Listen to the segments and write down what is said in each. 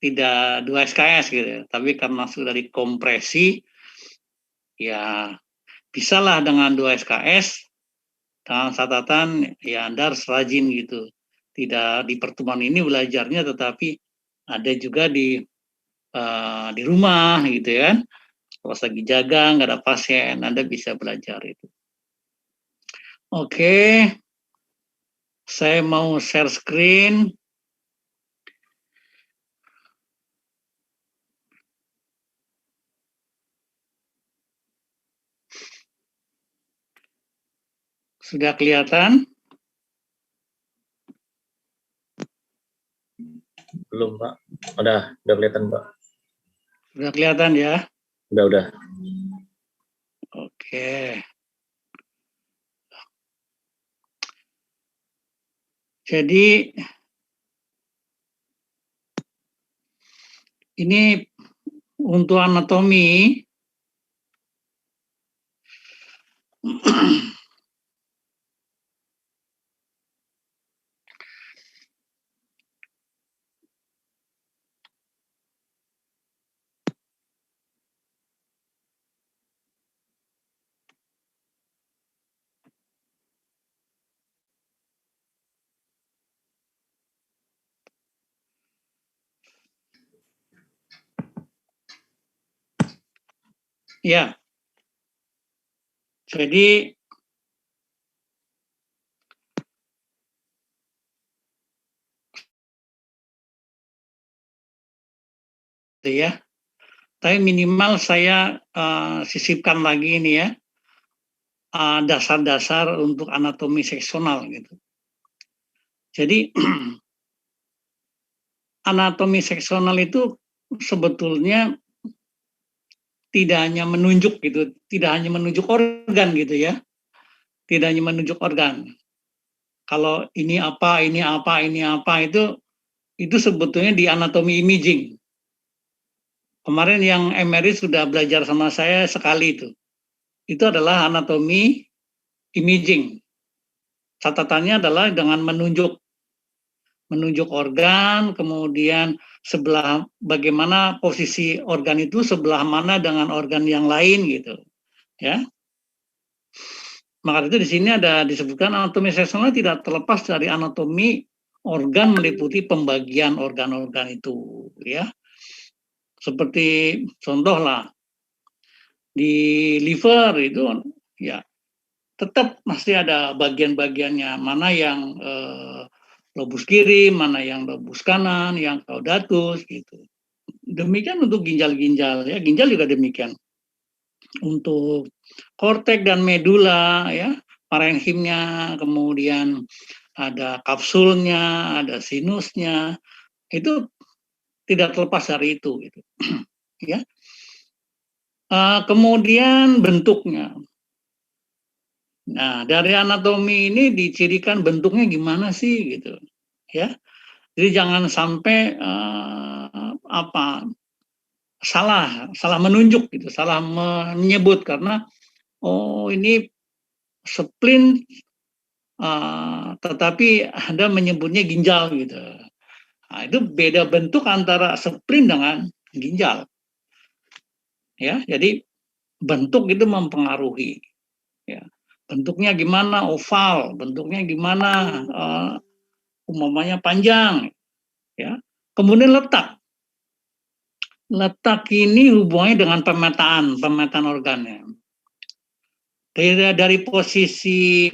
tidak 2 SKS gitu ya, tapi karena sudah dikompresi, ya bisalah dengan 2 SKS, dengan catatan ya Anda harus rajin gitu. Tidak di pertemuan ini belajarnya, tetapi ada juga di rumah gitu ya kan. Pas lagi jaga, nggak ada pasien, Anda bisa belajar itu. Oke, saya mau share screen. Sudah kelihatan? Belum, Pak. Udah kelihatan, Pak. Sudah kelihatan ya? Udah. Oke. Jadi ini untuk anatomi. Ya, jadi ya, tapi minimal saya sisipkan lagi ini ya, dasar-dasar untuk anatomi seksional gitu. Jadi anatomi seksional itu sebetulnya tidak hanya menunjuk gitu, tidak hanya menunjuk organ gitu ya, tidak hanya menunjuk organ. Kalau ini apa, itu sebetulnya di anatomi imaging. Kemarin yang MRI sudah belajar sama saya sekali itu. Itu adalah anatomi imaging. Catatannya adalah dengan menunjuk organ, kemudian sebelah bagaimana posisi organ itu sebelah mana dengan organ yang lain gitu, ya. Maka itu di sini ada disebutkan anatomi seksional tidak terlepas dari anatomi organ meliputi pembagian organ-organ itu, ya. Seperti contoh lah di liver itu ya tetap masih ada bagian-bagiannya, mana yang lobus kiri, mana yang lobus kanan, yang caudatus gitu. Demikian untuk ginjal-ginjal ya, ginjal juga demikian. Untuk kortek dan medula ya, parenhimnya, kemudian ada kapsulnya, ada sinusnya, itu tidak terlepas dari itu gitu. Ya. Kemudian bentuknya. Nah, dari anatomi ini dicirikan bentuknya gimana sih gitu. Ya. Jadi jangan sampai salah menunjuk gitu, salah menyebut karena ini spleen tetapi Anda menyebutnya ginjal gitu. Nah, itu beda bentuk antara spleen dengan ginjal. Ya, jadi bentuk itu mempengaruhi. Ya. Bentuknya gimana, oval, bentuknya gimana, umpamanya panjang, ya. Kemudian letak. Letak ini hubungannya dengan pemetaan organnya. Dari posisi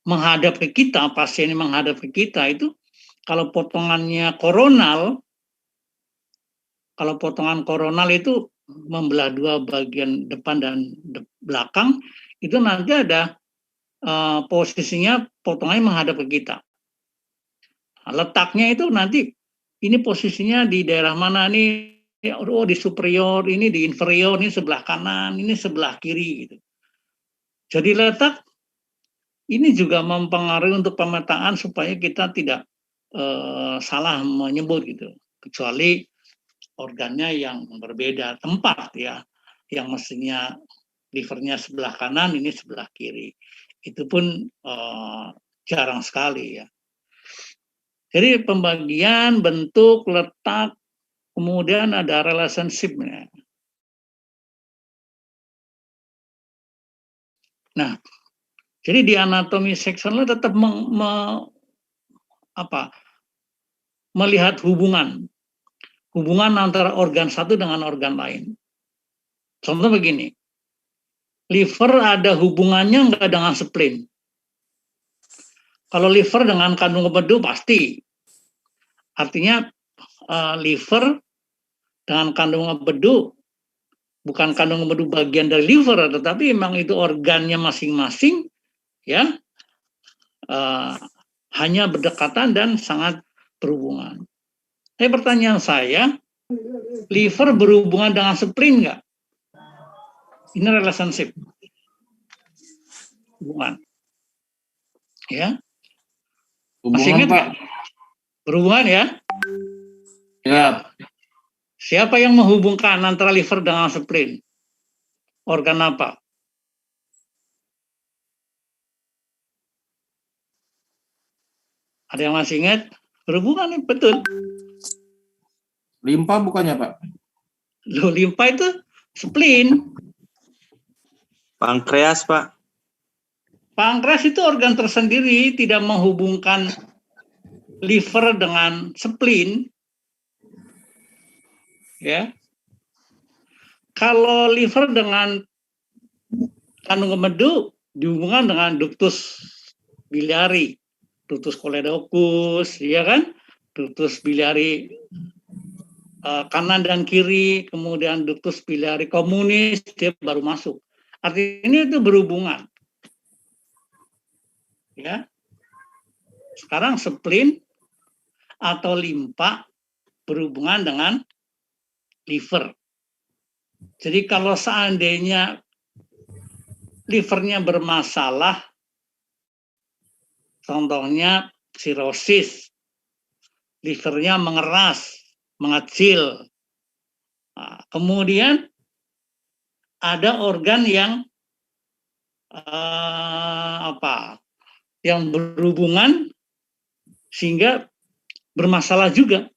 menghadap ke kita, pasien yang menghadap ke kita itu, kalau potongan koronal itu membelah dua bagian depan dan belakang, itu nanti ada posisinya potongannya menghadap ke kita. Nah, letaknya itu nanti ini posisinya di daerah mana nih? Oh, di superior, ini di inferior, ini sebelah kanan, ini sebelah kiri gitu. Jadi letak ini juga mempengaruhi untuk pemetaan supaya kita tidak salah menyebut gitu. Kecuali organnya yang berbeda tempat ya, yang mestinya livernya sebelah kanan, ini sebelah kiri. Itu pun jarang sekali ya. Jadi pembagian, bentuk, letak, kemudian ada relationship-nya. Nah, jadi di anatomi seksional tetap melihat hubungan antara organ satu dengan organ lain. Contoh begini, liver ada hubungannya nggak dengan spleen? Kalau liver dengan kandung empedu pasti. Artinya liver dengan kandung empedu bukan kandung empedu bagian dari liver, tetapi memang itu organnya masing-masing, ya, hanya berdekatan dan sangat berhubungan. Tapi pertanyaan saya, liver berhubungan dengan spleen nggak? Ini relationship, hubungan, ya. Masih Hubungan, ingat Pak. nggak? Berhubungan ya? Ya, Siapa yang menghubungkan antara liver dengan spleen? Organ apa? Ada yang masih ingat? Berhubungan, betul. limpa bukannya, Pak? Loh, limpa itu spleen. Pankreas, Pak. Pankreas itu organ tersendiri, tidak menghubungkan liver dengan spleen. Ya. Kalau liver dengan kandung empedu dihubungkan dengan ductus biliari, ductus choledochus, ya kan? Ductus biliari kanan dan kiri, kemudian ductus biliari communis, dia baru masuk. Artinya itu berhubungan. Ya. Sekarang spleen atau limpa berhubungan dengan liver. Jadi kalau seandainya livernya bermasalah, contohnya sirosis, livernya mengeras, mengecil, nah, kemudian ada organ yang yang berhubungan sehingga bermasalah juga.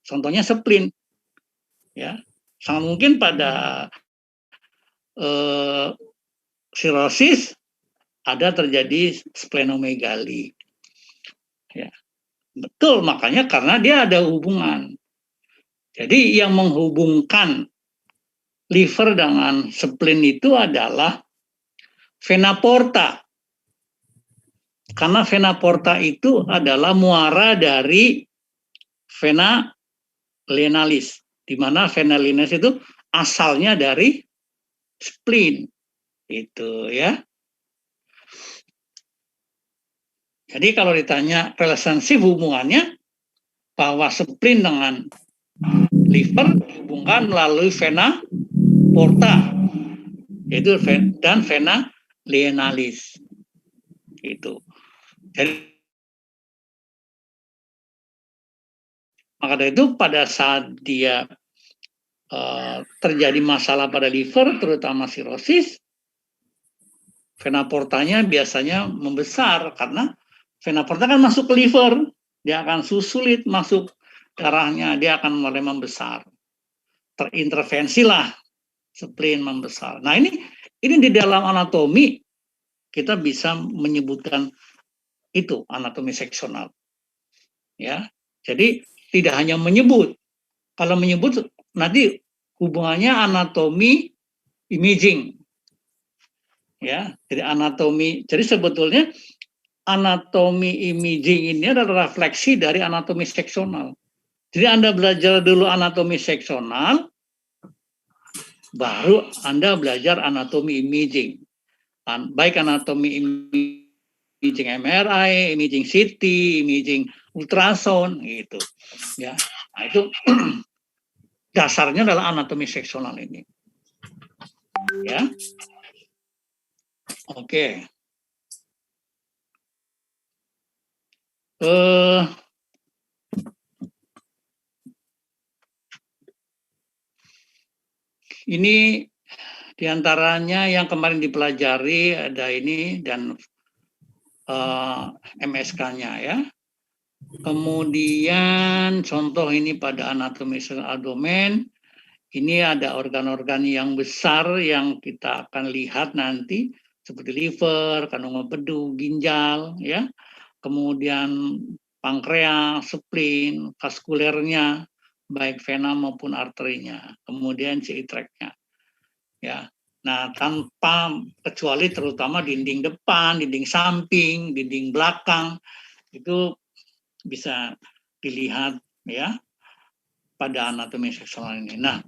Contohnya spleen, ya, sangat mungkin pada sirosis ada terjadi splenomegali. Ya, betul, makanya karena dia ada hubungan. Jadi yang menghubungkan liver dengan spleen itu adalah vena porta. Karena vena porta itu adalah muara dari vena lienalis, di mana vena lienalis itu asalnya dari spleen, itu ya. Jadi kalau ditanya relationship hubungannya, bahwa spleen dengan liver dihubungkan melalui vena porta, yaitu dan vena lienalis, itu. Jadi maka dari itu pada saat dia terjadi masalah pada liver, terutama sirosis, vena portanya biasanya membesar karena vena porta kan masuk ke liver, dia akan sulit masuk darahnya, dia akan mulai membesar. Terintervensilah spleen membesar. Nah ini di dalam anatomi kita bisa menyebutkan itu anatomi seksional. Ya, jadi tidak hanya menyebut. Kalau menyebut nanti hubungannya anatomi imaging. Ya, jadi anatomi. Jadi sebetulnya anatomi imaging ini adalah refleksi dari anatomi seksional. Jadi Anda belajar dulu anatomi seksional, baru Anda belajar anatomi imaging. Baik anatomi imaging MRI, imaging CT, imaging ultrasound, gitu. Ya, nah, itu dasarnya adalah anatomi seksional ini. Ya, oke. Ini diantaranya yang kemarin dipelajari ada ini dan MSK-nya ya. Kemudian contoh ini pada anatomi abdomen, ini ada organ-organ yang besar yang kita akan lihat nanti seperti liver, kandungan empedu, ginjal, ya. Kemudian pankreas, spleen, vaskulernya, baik vena maupun arterinya. Kemudian GI tract-nya. Ya. Nah, tanpa kecuali terutama dinding depan, dinding samping, dinding belakang itu bisa dilihat ya pada anatomi seksual ini. Nah,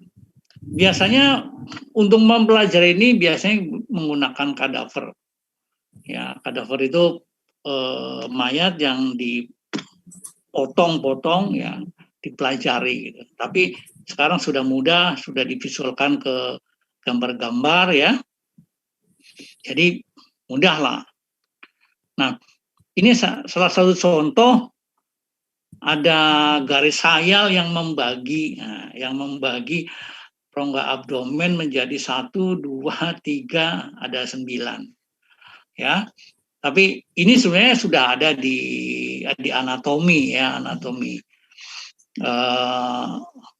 biasanya untuk mempelajari ini biasanya menggunakan kadaver. Ya, kadaver itu mayat yang dipotong-potong ya, dipelajari gitu. Tapi sekarang sudah mudah, sudah divisualkan ke gambar-gambar ya. Jadi mudah lah. Nah, ini salah satu contoh ada garis khayal yang membagi rongga abdomen menjadi 1, 2, 3, ada 9. Ya. Tapi ini sebenarnya sudah ada di anatomi ya, anatomi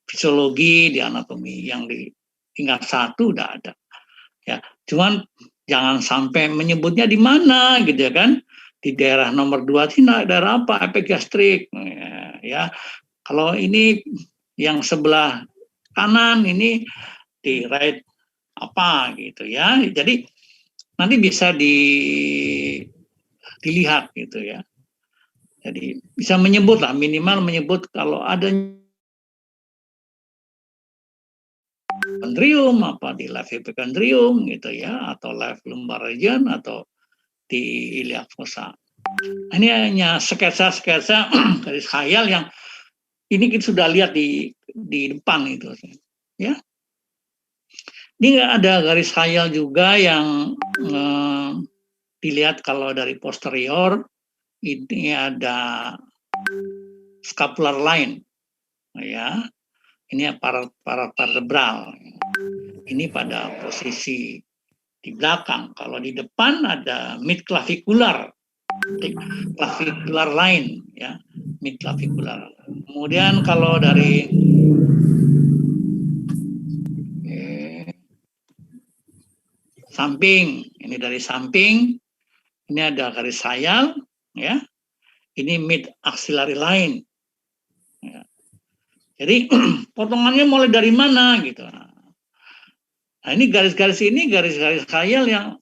fisiologi di anatomi yang di tingkat 1 udah ada. Ya, cuman jangan sampai menyebutnya di mana gitu ya kan. Di daerah nomor 2 daerah apa? Epigastrik. Ya. Kalau ini yang sebelah kanan ini di right apa gitu ya. Jadi nanti bisa dilihat gitu ya. Jadi bisa menyebut lah, minimal menyebut kalau ada epicondrium apa di left epicondrium gitu ya, atau left lumbar region atau di iliac fossa. Ini hanya sketsa-sketsa garis khayal yang ini kita sudah lihat di depan itu ya. Ini ada garis khayal juga yang dilihat kalau dari posterior. Ini ada scapular line ya. Ini aparat vertebral. Ini pada posisi di belakang. Kalau di depan ada mid clavicular line ya, mid clavicular. Kemudian kalau dari samping, ini dari samping, ini ada garis khayal ya. Ini mid axillary line. Ya. Jadi potongannya mulai dari mana gitu. Nah, ini garis-garis ini garis-garis khayal yang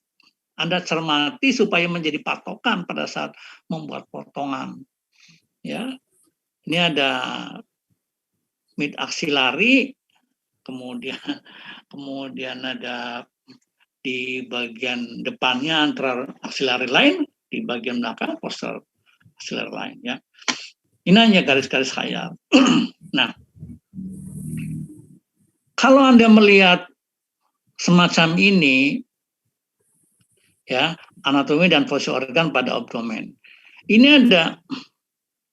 Anda cermati supaya menjadi patokan pada saat membuat potongan. Ya. Ini ada mid axillary, kemudian ada di bagian depannya antara axillary line, di bagian belakang posterior axillary line ya. Ini hanya garis-garis khayal. Nah, kalau Anda melihat semacam ini ya, anatomi dan fungsi organ pada abdomen. Ini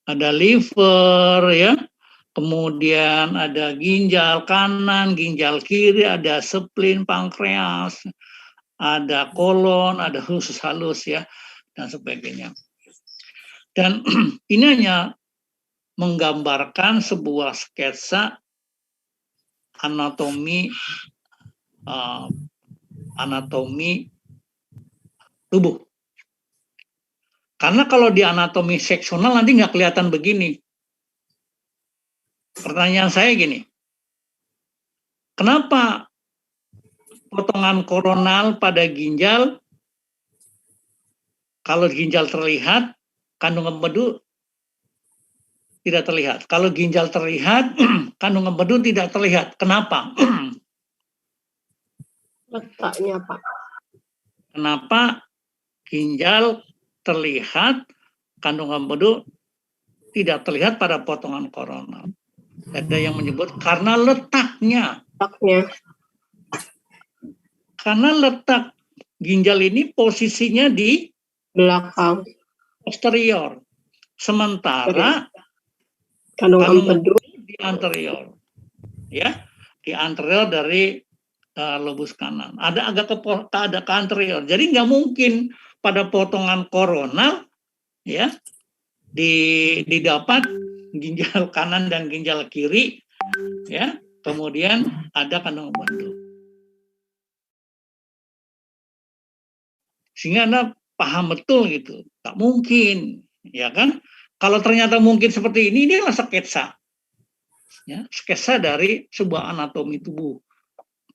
ada liver ya, kemudian ada ginjal kanan, ginjal kiri, ada spleen, pankreas, ada kolon, ada usus halus ya, dan sebagainya. Dan ini hanya menggambarkan sebuah sketsa anatomi tubuh. Karena kalau di anatomi seksional nanti nggak kelihatan begini. Pertanyaan saya gini, kenapa potongan koronal pada ginjal, kalau ginjal terlihat, kandungan empedu tidak terlihat. Kalau ginjal terlihat, kandungan empedu tidak terlihat. Kenapa? Letaknya, Pak. Kenapa ginjal terlihat, kandungan empedu tidak terlihat pada potongan koronal? Ada yang menyebut karena letaknya. Karena letak ginjal ini posisinya di belakang, posterior. Sementara kandungan empedu di anterior. Ya, di anterior dari lobus kanan. Ada ke anterior. Jadi nggak mungkin pada potongan koronal ya didapat ginjal kanan dan ginjal kiri, ya. Kemudian ada kandung empedu. Sehingga Anda paham betul gitu, tak mungkin, ya kan? Kalau ternyata mungkin seperti ini adalah sketsa, ya, sketsa dari sebuah anatomi tubuh,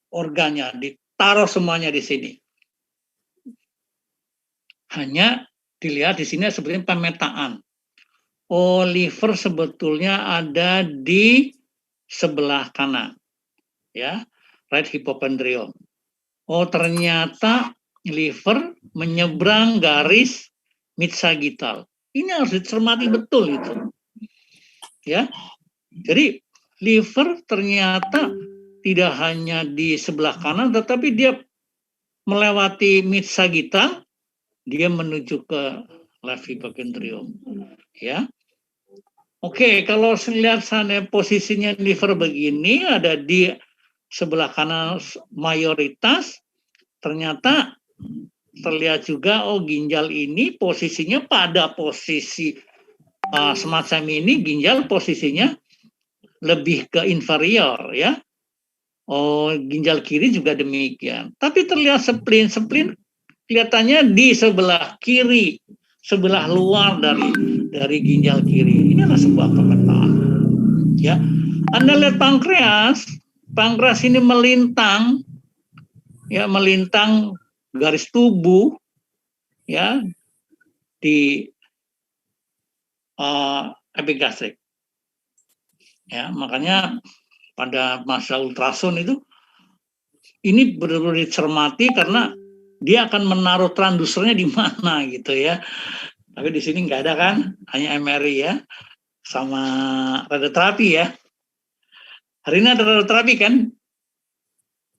organnya ditaruh semuanya di sini. Hanya dilihat di sini sebenarnya pemetaan. Oh, liver sebetulnya ada di sebelah kanan, ya, right hypochondrium. Oh, ternyata liver menyeberang garis mid-sagittal. Ini harus dicermati betul itu. Ya. Jadi liver ternyata tidak hanya di sebelah kanan, tetapi dia melewati mid-sagittal, dia menuju ke left hypochondrium. Ya. Oke, kalau lihat sana posisinya liver begini, ada di sebelah kanan mayoritas, ternyata terlihat juga, oh ginjal ini posisinya pada posisi semacam ini, ginjal posisinya lebih ke inferior, ya. Oh, ginjal kiri juga demikian. Tapi terlihat spleen kelihatannya di sebelah kiri, sebelah luar dari ginjal kiri. Ini adalah sebuah pemetaan. Ya, Anda lihat pankreas ini melintang, ya, melintang garis tubuh, ya, di epigastrik. Ya, makanya pada masa ultrasound itu ini benar-benar dicermati karena dia akan menaruh transdusernya di mana gitu ya. Tapi di sini nggak ada kan, hanya MRI ya, sama radioterapi ya. Hari ini ada radioterapi kan?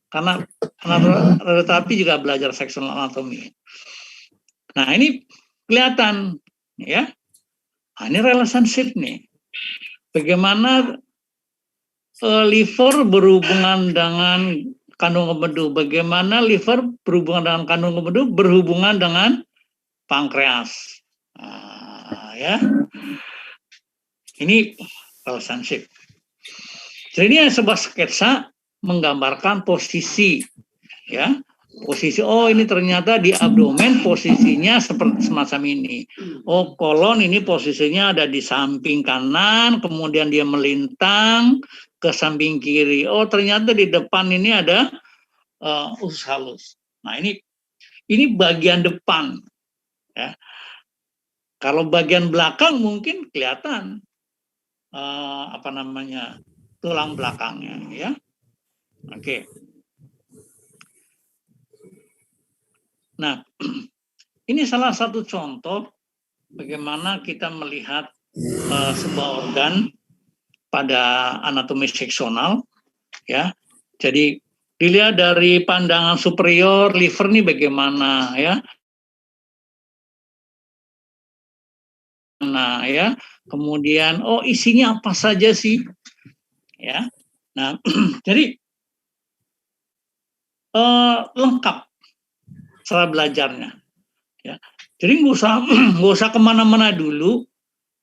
Karena radioterapi juga belajar sectional anatomy. Nah ini kelihatan ya. Nah, ini relationship nih. Bagaimana liver berhubungan dengan kandung empedu? Bagaimana liver berhubungan dengan kandung empedu? Berhubungan dengan pankreas. Ya, ini relationship. Jadi ini sebuah sketsa menggambarkan posisi, ya. Posisi, oh ini ternyata di abdomen posisinya seperti semacam ini. Oh, kolon ini posisinya ada di samping kanan, kemudian dia melintang ke samping kiri. Oh, ternyata di depan ini ada usus halus. Nah, ini bagian depan, ya. Kalau bagian belakang mungkin kelihatan tulang belakangnya, ya. Oke. Nah, ini salah satu contoh bagaimana kita melihat sebuah organ pada anatomi seksional, ya. Jadi dilihat dari pandangan superior, liver nih bagaimana, ya. Nah, ya. Kemudian, oh isinya apa saja sih, ya. Nah, jadi lengkap cara belajarnya, ya. Jadi nggak usah kemana-mana dulu,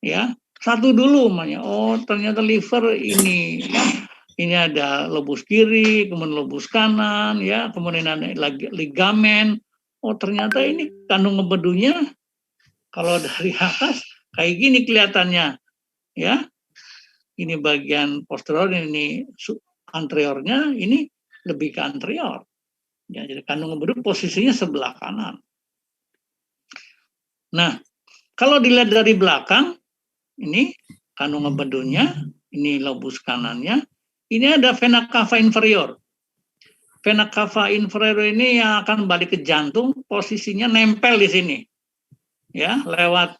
ya. Satu dulu namanya. Oh ternyata liver ini, ya. Ini ada lobus kiri, kemudian lobus kanan, ya. Kemudian ada ligamen. Oh ternyata ini kandung empedunya kalau dari atas kayak gini kelihatannya, ya. Ini bagian posterior, ini anteriornya, ini lebih ke anterior. Ya, jadi kandung empedu posisinya sebelah kanan. Nah, kalau dilihat dari belakang, ini kandung empedunya, ini lobus kanannya, ini ada vena cava inferior. Vena cava inferior ini yang akan balik ke jantung, posisinya nempel di sini. Ya, lewat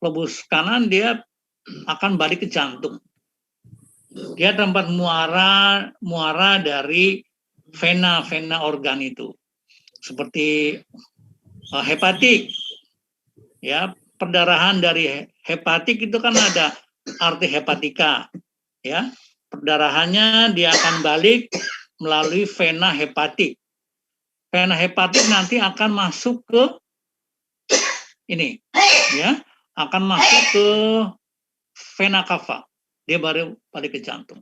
lobus kanan dia akan balik ke jantung. Dia tempat muara dari vena organ itu, seperti hepatik, ya, perdarahan dari hepatik itu kan ada arti hepatika, ya, perdarahannya dia akan balik melalui vena hepatik. Vena hepatik nanti akan masuk ke ini, ya, akan masuk ke vena cava. Dia baru balik ke jantung.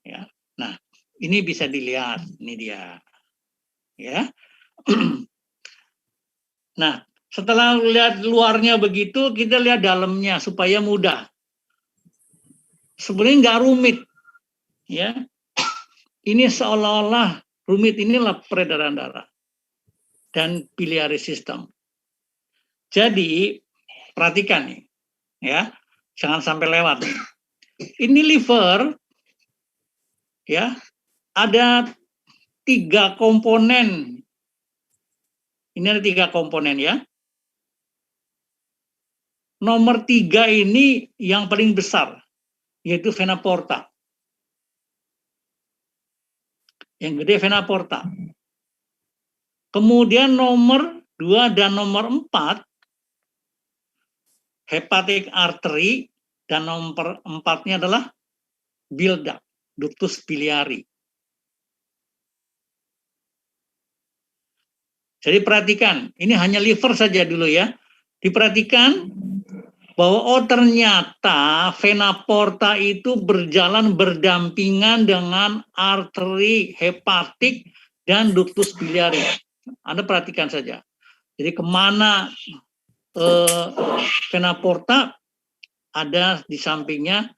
Ya. Nah, ini bisa dilihat, ini dia. Ya. Nah, setelah lihat luarnya begitu, kita lihat dalamnya supaya mudah. Sebenarnya nggak rumit, ya. Ini seolah-olah rumit, inilah peredaran darah dan biliary system. Jadi perhatikan nih, ya, jangan sampai lewat. Ini liver, ya, ada 3 komponen. Ini ada 3 komponen, ya. Nomor 3 ini yang paling besar, yaitu vena porta. Yang gede vena porta. Kemudian nomor 2 dan nomor 4, hepatic artery, dan nomor 4-nya adalah bile duct, ductus biliary. Jadi perhatikan, ini hanya liver saja dulu ya. Diperhatikan bahwa ternyata vena porta itu berjalan berdampingan dengan arteri hepatik dan ductus biliary. Anda perhatikan saja. Jadi kemana vena porta, ada di sampingnya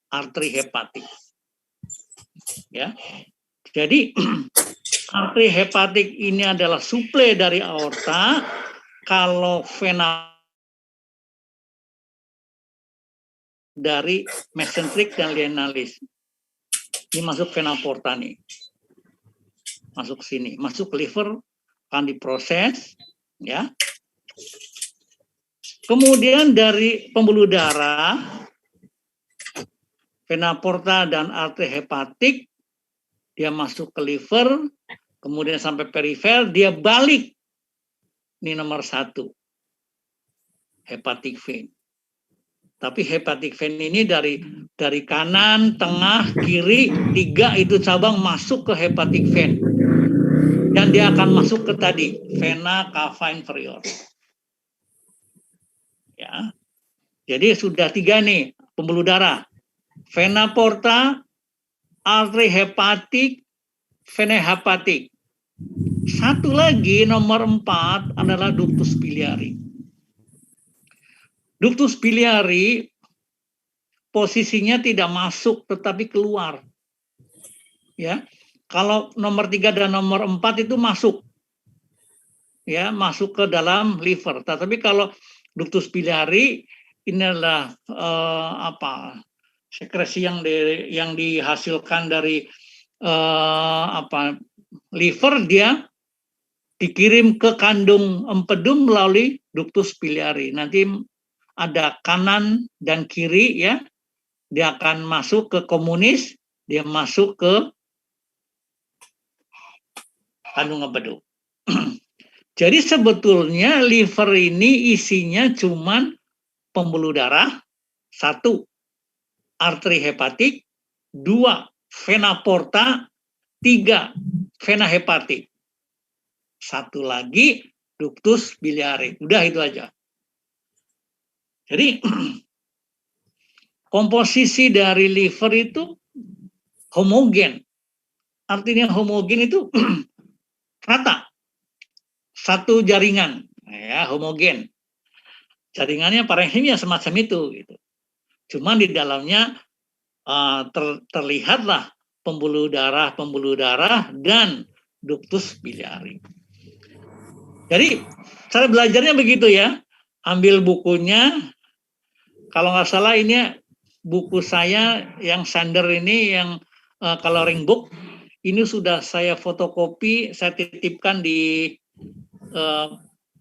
arteri hepatik. Ya. Jadi arteri hepatik ini adalah suplai dari aorta. Kalau vena dari mesenterik dan lienalis, ini masuk vena porta nih, masuk sini, masuk ke liver, akan diproses, ya. Kemudian dari pembuluh darah, vena porta dan arteri hepatik, dia masuk ke liver, kemudian sampai perifer, dia balik. Ini nomor 1, hepatic vein. Tapi hepatic vein ini dari kanan, tengah, kiri, 3 itu cabang masuk ke hepatic vein. Dan dia akan masuk ke tadi, vena cava inferior. Ya. Jadi sudah 3 nih, pembuluh darah. Vena porta, arteri hepatik, vena hepatik. 1 lagi, nomor 4 adalah ductus biliary. Ductus biliary posisinya tidak masuk tetapi keluar. Ya. Kalau nomor 3 dan nomor 4 itu masuk. Ya, masuk ke dalam liver. Tetapi kalau ductus biliary ini adalah sekresi yang dihasilkan dari liver, dia dikirim ke kandung empedu melalui ductus biliary. Nanti ada kanan dan kiri, ya. Dia akan masuk ke komunis, dia masuk ke kandung empedu. Jadi sebetulnya liver ini isinya cuman pembuluh darah, 1 arteri hepatik, 2 vena porta, 3 vena hepatik. 1 lagi ductus biliary. Udah itu aja. Jadi komposisi dari liver itu homogen. Artinya homogen itu rata. 1 jaringan, ya, homogen. Jaringannya parenhimia semacam itu gitu. Cuman di dalamnya terlihatlah pembuluh darah dan ductus biliary. Jadi cara belajarnya begitu ya. Ambil bukunya, kalau nggak salah ini buku saya yang Sander ini, yang coloring book, ini sudah saya fotokopi, saya titipkan di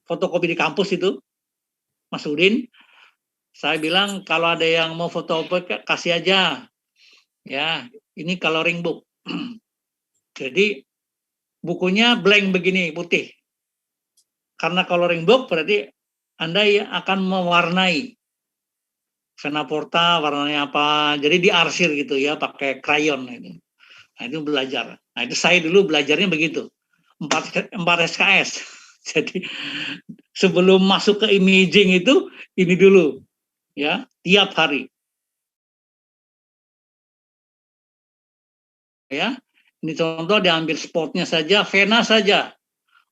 fotokopi di kampus itu, Mas Udin. Saya bilang kalau ada yang mau fotokopi kasih aja, ya. Ini coloring book. Jadi bukunya blank begini, putih. Karena coloring book berarti Anda akan mewarnai vena porta warnanya apa. Jadi diarsir gitu ya, pakai krayon itu. Nah, itu belajar. Nah, itu saya dulu belajarnya begitu. 4 SKS. Jadi sebelum masuk ke imaging itu ini dulu ya, tiap hari. Ya. Ini contoh diambil spotnya saja, vena saja.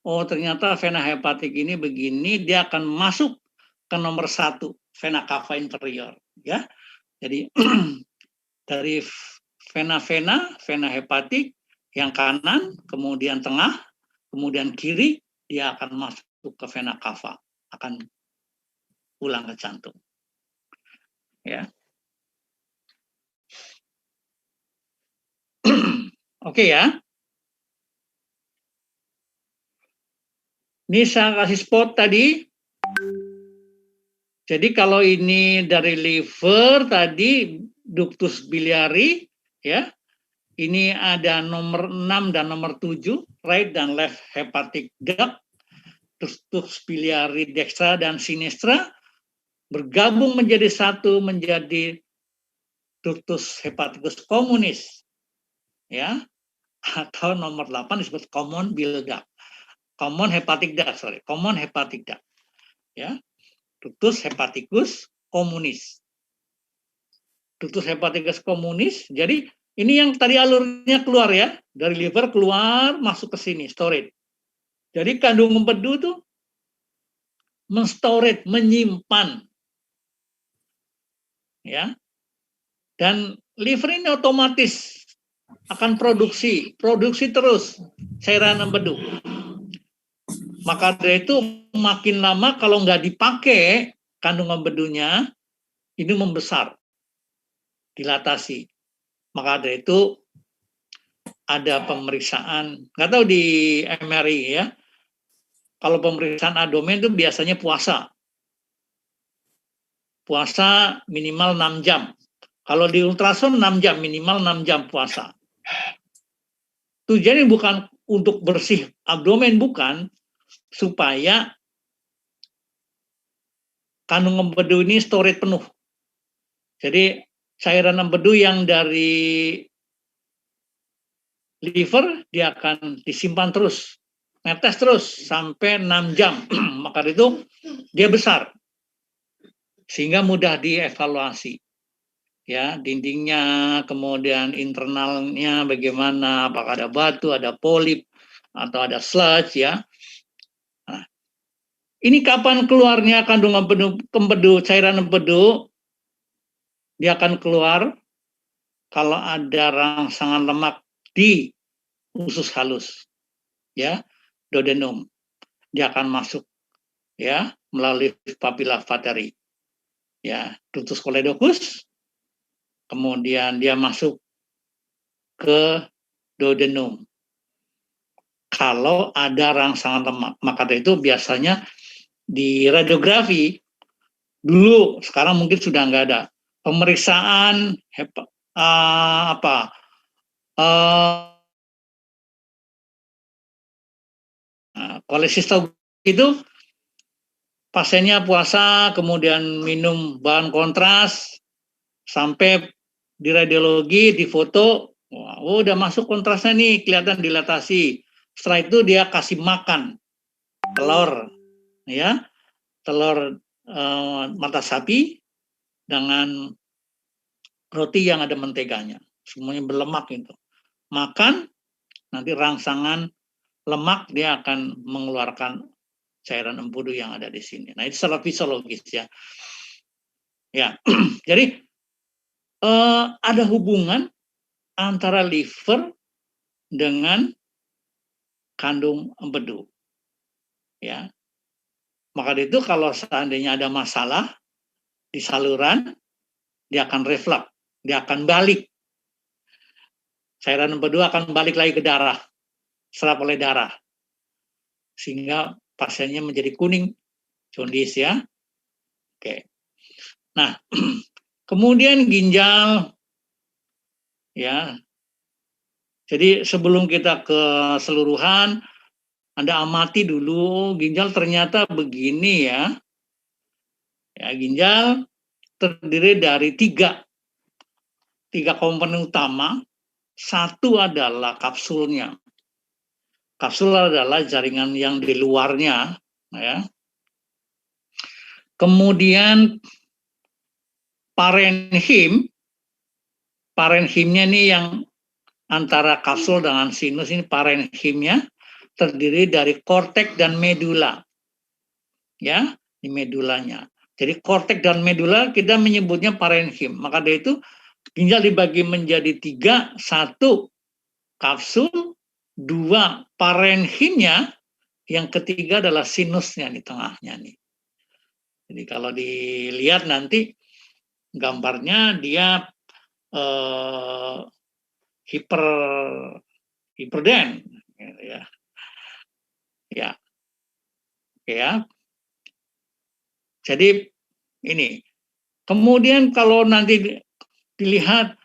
Oh, ternyata vena hepatik ini begini, dia akan masuk ke nomor 1, vena cava inferior ya. Jadi dari vena hepatik yang kanan, kemudian tengah, kemudian kiri, dia akan masuk ke vena cava, akan pulang ke jantung. Ya. Oke ya. Ini saya kasih spot tadi. Jadi kalau ini dari liver tadi ductus biliary ya. Ini ada nomor 6 dan nomor 7, right dan left hepatic duct, ductus biliary dextra dan sinistra bergabung menjadi satu menjadi ductus hepaticus communis. Ya. Atau nomor 8 disebut common bile duct. Common hepatic duct, common hepatic duct. Ya. Ductus hepaticus communis. Ductus hepaticus communis. Jadi ini yang tadi alurnya keluar ya, dari liver keluar masuk ke sini, storage. Jadi kandung empedu tuh men-storage, menyimpan. Ya. Dan liver ini otomatis akan produksi terus cairan empedu. Maka dari itu makin lama kalau nggak dipakai kandung empedunya, ini membesar, dilatasi. Maka dari itu ada pemeriksaan, nggak tahu di MRI ya, kalau pemeriksaan abdomen itu biasanya puasa minimal 6 jam. Kalau di ultrasound 6 jam, minimal 6 jam puasa. Tujuannya bukan untuk bersih abdomen, bukan, supaya kandung empedu ini storage penuh. Jadi cairan empedu yang dari liver dia akan disimpan terus, netes terus sampai 6 jam. Maka itu dia besar sehingga mudah dievaluasi. Ya, dindingnya, kemudian internalnya bagaimana, apakah ada batu, ada polip atau ada sludge ya. Nah, ini kapan keluarnya kandung empedu, cairan empedu? Dia akan keluar kalau ada rangsangan lemak di usus halus, ya, duodenum. Dia akan masuk, ya, melalui papilla vateri, ya, ductus choledochus, kemudian dia masuk ke duodenum. Kalau ada rangsangan lemak, maka dari itu biasanya di radiografi dulu, sekarang mungkin sudah nggak ada pemeriksaan kolesistomi itu pasiennya puasa kemudian minum bahan kontras sampai di radiologi di foto, udah masuk kontrasnya nih, kelihatan dilatasi. Setelah itu dia kasih makan telur, ya, telur mata sapi dengan roti yang ada menteganya, semuanya berlemak itu. Makan, nanti rangsangan lemak dia akan mengeluarkan cairan empedu yang ada di sini. Nah, itu secara fisiologis ya. Ya, jadi ada hubungan antara liver dengan kandung empedu. Ya. Maka itu kalau seandainya ada masalah di saluran, dia akan reflux, dia akan balik. Cairan empedu akan balik lagi ke darah, serap oleh darah. Sehingga pasiennya menjadi kuning, jaundice ya. Oke. Nah, kemudian ginjal ya. Jadi sebelum kita ke keseluruhan, Anda amati dulu ginjal ternyata begini ya. Ya, ginjal terdiri dari tiga komponen utama. Satu adalah kapsulnya. Kapsul adalah jaringan yang di luarnya, ya. Kemudian parenhimnya ini yang antara kapsul dengan sinus, ini parenhimnya terdiri dari kortek dan medula, ya, di medulanya. Jadi kortek dan medula kita menyebutnya parenhim. Maka dari itu ginjal dibagi menjadi 3, 1 kapsul, 2 parenhimnya, yang ketiga adalah sinusnya di tengahnya nih. Jadi kalau dilihat nanti gambarnya dia hiperden, ya, ya, ya. Jadi ini. Kemudian kalau nanti dilihat,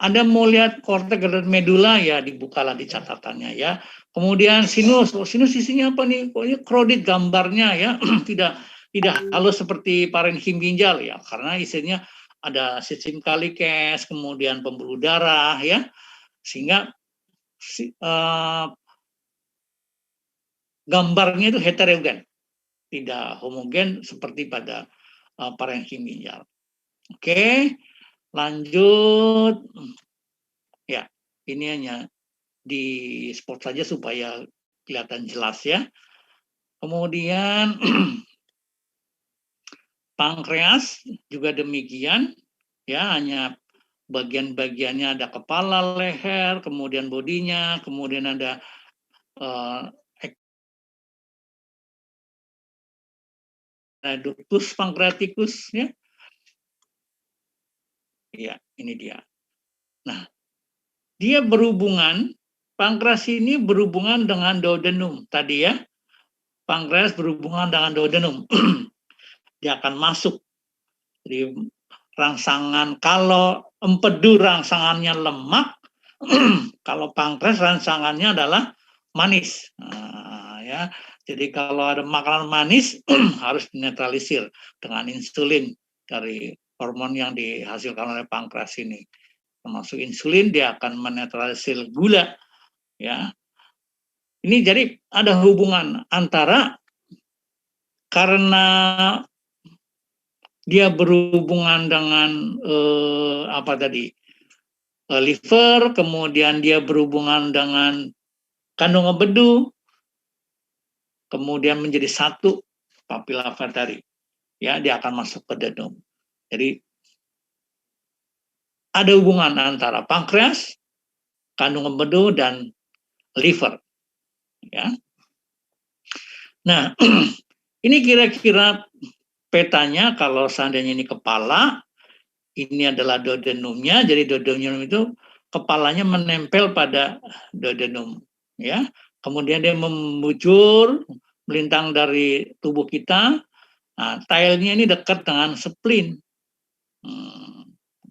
Anda mau lihat kortek dan medula, ya dibukalah di catatannya ya. Kemudian sinus, sinus isinya apa nih? Pokoknya krodit gambarnya ya, tidak halus seperti parenhim ginjal ya, karena isinya ada sistem kalikes, kemudian pembuluh darah ya, sehingga gambarnya itu heterogen, tidak homogen seperti pada parenhim ginjal. Oke. Lanjut, ya, ini hanya di spot saja supaya kelihatan jelas ya. Kemudian pankreas juga demikian, ya, hanya bagian-bagiannya ada kepala, leher, kemudian bodinya, kemudian ada ductus pankreatikus ya. Ya, ini dia. Nah, dia berhubungan, pankreas ini berhubungan dengan duodenum tadi ya. Pankreas berhubungan dengan duodenum. Dia akan masuk di rangsangan. Kalau empedu rangsangannya lemak, kalau pankreas rangsangannya adalah manis. Nah, ya. Jadi kalau ada makanan manis harus dinetralisir dengan insulin dari hormon yang dihasilkan oleh pankreas ini. Termasuk insulin, dia akan menetralisir gula, ya. Ini jadi ada hubungan antara, karena dia berhubungan dengan liver, kemudian dia berhubungan dengan kandung empedu, kemudian menjadi 1 papilla artery, ya, dia akan masuk ke duodenum. Jadi ada hubungan antara pankreas, kandung empedu, dan liver. Ya. Nah, ini kira-kira petanya kalau seandainya ini kepala, ini adalah duodenumnya, jadi duodenum itu kepalanya menempel pada duodenum. Ya. Kemudian dia membujur, melintang dari tubuh kita. Nah, tailnya ini dekat dengan spleen.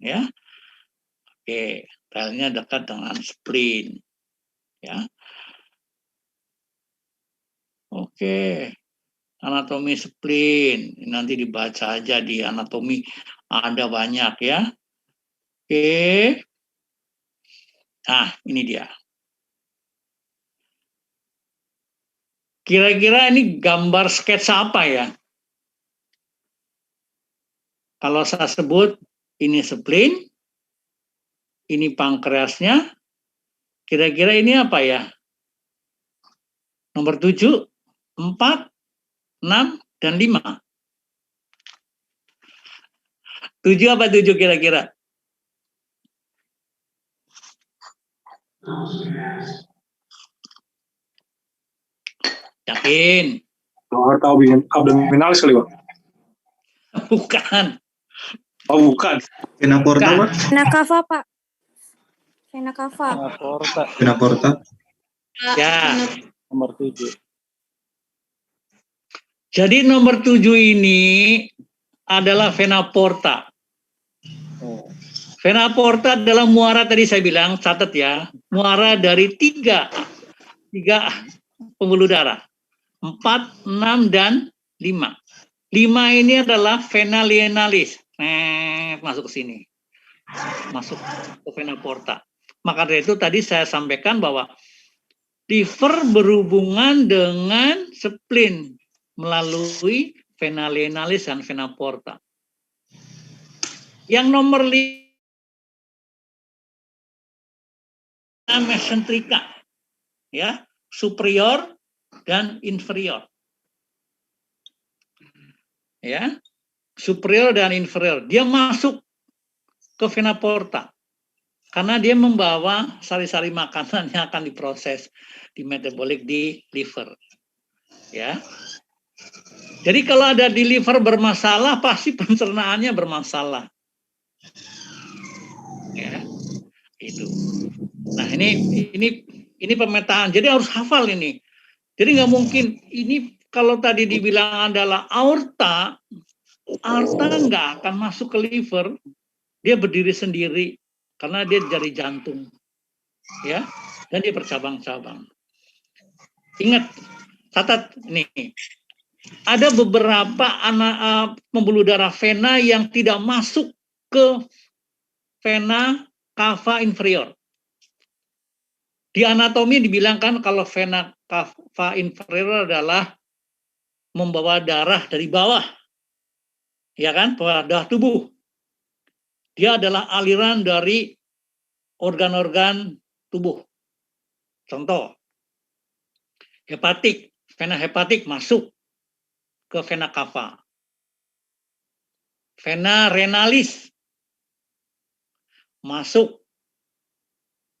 Ya. Oke, tailnya dekat dengan spleen. Ya. Oke. Anatomi spleen, nanti dibaca aja di anatomi, ada banyak ya. Oke. Nah, ini dia. Kira-kira ini gambar sketsa apa ya? Kalau saya sebut ini spleen, ini pankreasnya, kira-kira ini apa ya? Nomor 7, 4, 6, dan 5. 7 apa 7 kira-kira? Yakin? Aorta abdominalis kali, Pak? Bukan. Oh, bukan. Vena porta, Pak? Vena cava, Pak. Vena cava. Vena porta. Ya. Nomor 7. Jadi nomor 7 ini adalah vena porta. Vena porta adalah muara, tadi saya bilang, catat ya, muara dari 3 pembuluh darah. 4, 6, dan 5. 5 ini adalah vena lienalis. Masuk ke sini. Masuk ke vena porta. Maka dari itu tadi saya sampaikan bahwa Liver berhubungan dengan spleen melalui vena lienalis dan vena porta. Yang nomor 5 mesentrika, ya, superior dan inferior. Ya, superior dan inferior. Dia masuk ke vena porta. Karena dia membawa sari-sari makanan yang akan diproses di metabolik di liver. Ya. Jadi kalau ada di liver bermasalah, pasti pencernaannya bermasalah. Ya. Itu. Nah, ini pemetaan. Jadi harus hafal ini. Jadi nggak mungkin ini kalau tadi dibilang adalah aorta nggak akan masuk ke liver. Dia berdiri sendiri. Karena dia dari jantung, ya, dan dia bercabang-cabang. Ingat, catat nih, ada beberapa pembuluh darah vena yang tidak masuk ke vena cava inferior. Di anatomi dibilangkan kalau vena cava inferior adalah membawa darah dari bawah, ya kan, bawah darah tubuh. Dia adalah aliran dari organ-organ tubuh. Contoh, hepatik, vena hepatik masuk ke vena cava. Vena renalis masuk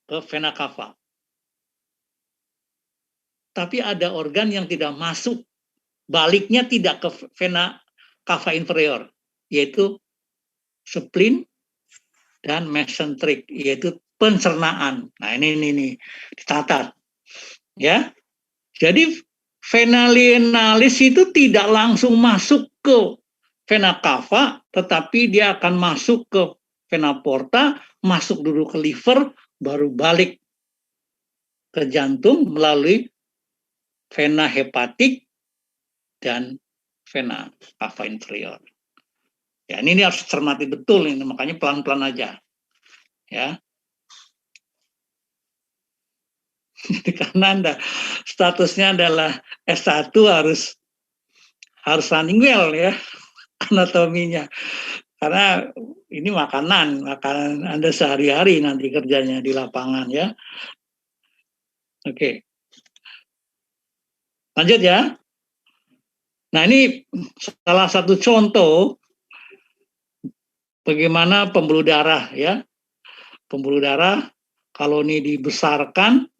ke vena cava. Tapi ada organ yang tidak masuk, baliknya tidak ke vena cava inferior, yaitu spleen dan mesentrik, yaitu pencernaan. Nah, ini dicatat. Ya. Jadi vena lienalis itu tidak langsung masuk ke vena cava, tetapi dia akan masuk ke vena porta, masuk dulu ke liver, baru balik ke jantung melalui vena hepatik dan vena cava inferior. Ya, ini harus cermati betul ini, makanya pelan-pelan aja. Ya. Karena Anda statusnya adalah S1 harus running well ya anatominya. Karena ini makanan Anda sehari-hari nanti kerjanya di lapangan ya. Oke. Lanjut ya. Nah, ini salah satu contoh bagaimana pembuluh darah ya. Pembuluh darah kalau ini dibesarkan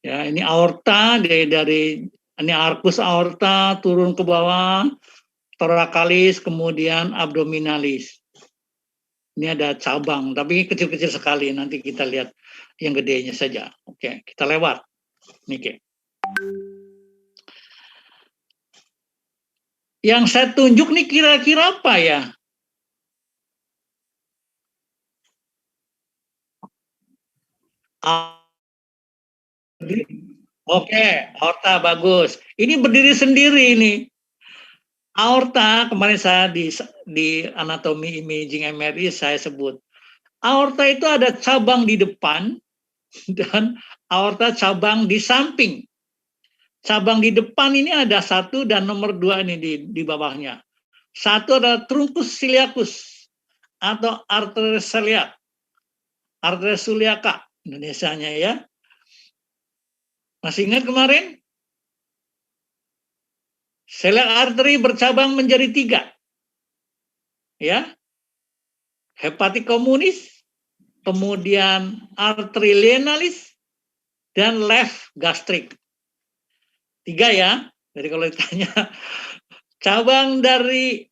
ya, ini aorta dari ini arcus aorta turun ke bawah, thoracalis, kemudian abdominalis. Ini ada cabang, tapi kecil-kecil sekali. Nanti kita lihat yang gedenya saja. Oke, kita lewat. Oke. Yang saya tunjuk nih kira-kira apa ya? Oke, aorta bagus. Ini berdiri sendiri ini. Aorta, kemarin saya di anatomi imaging MRI saya sebut. Aorta itu ada cabang di depan dan aorta cabang di samping. Cabang di depan ini ada 1 dan nomor 2 ini di bawahnya. 1 adalah truncus ciliacus atau arteria celiac. Arteria celiaca Indonesianya ya. Masih ingat kemarin? Celiac artery bercabang menjadi 3. Ya. Hepatic communis, kemudian artery lienalis, dan left gastric. 3 ya. Jadi kalau ditanya, cabang dari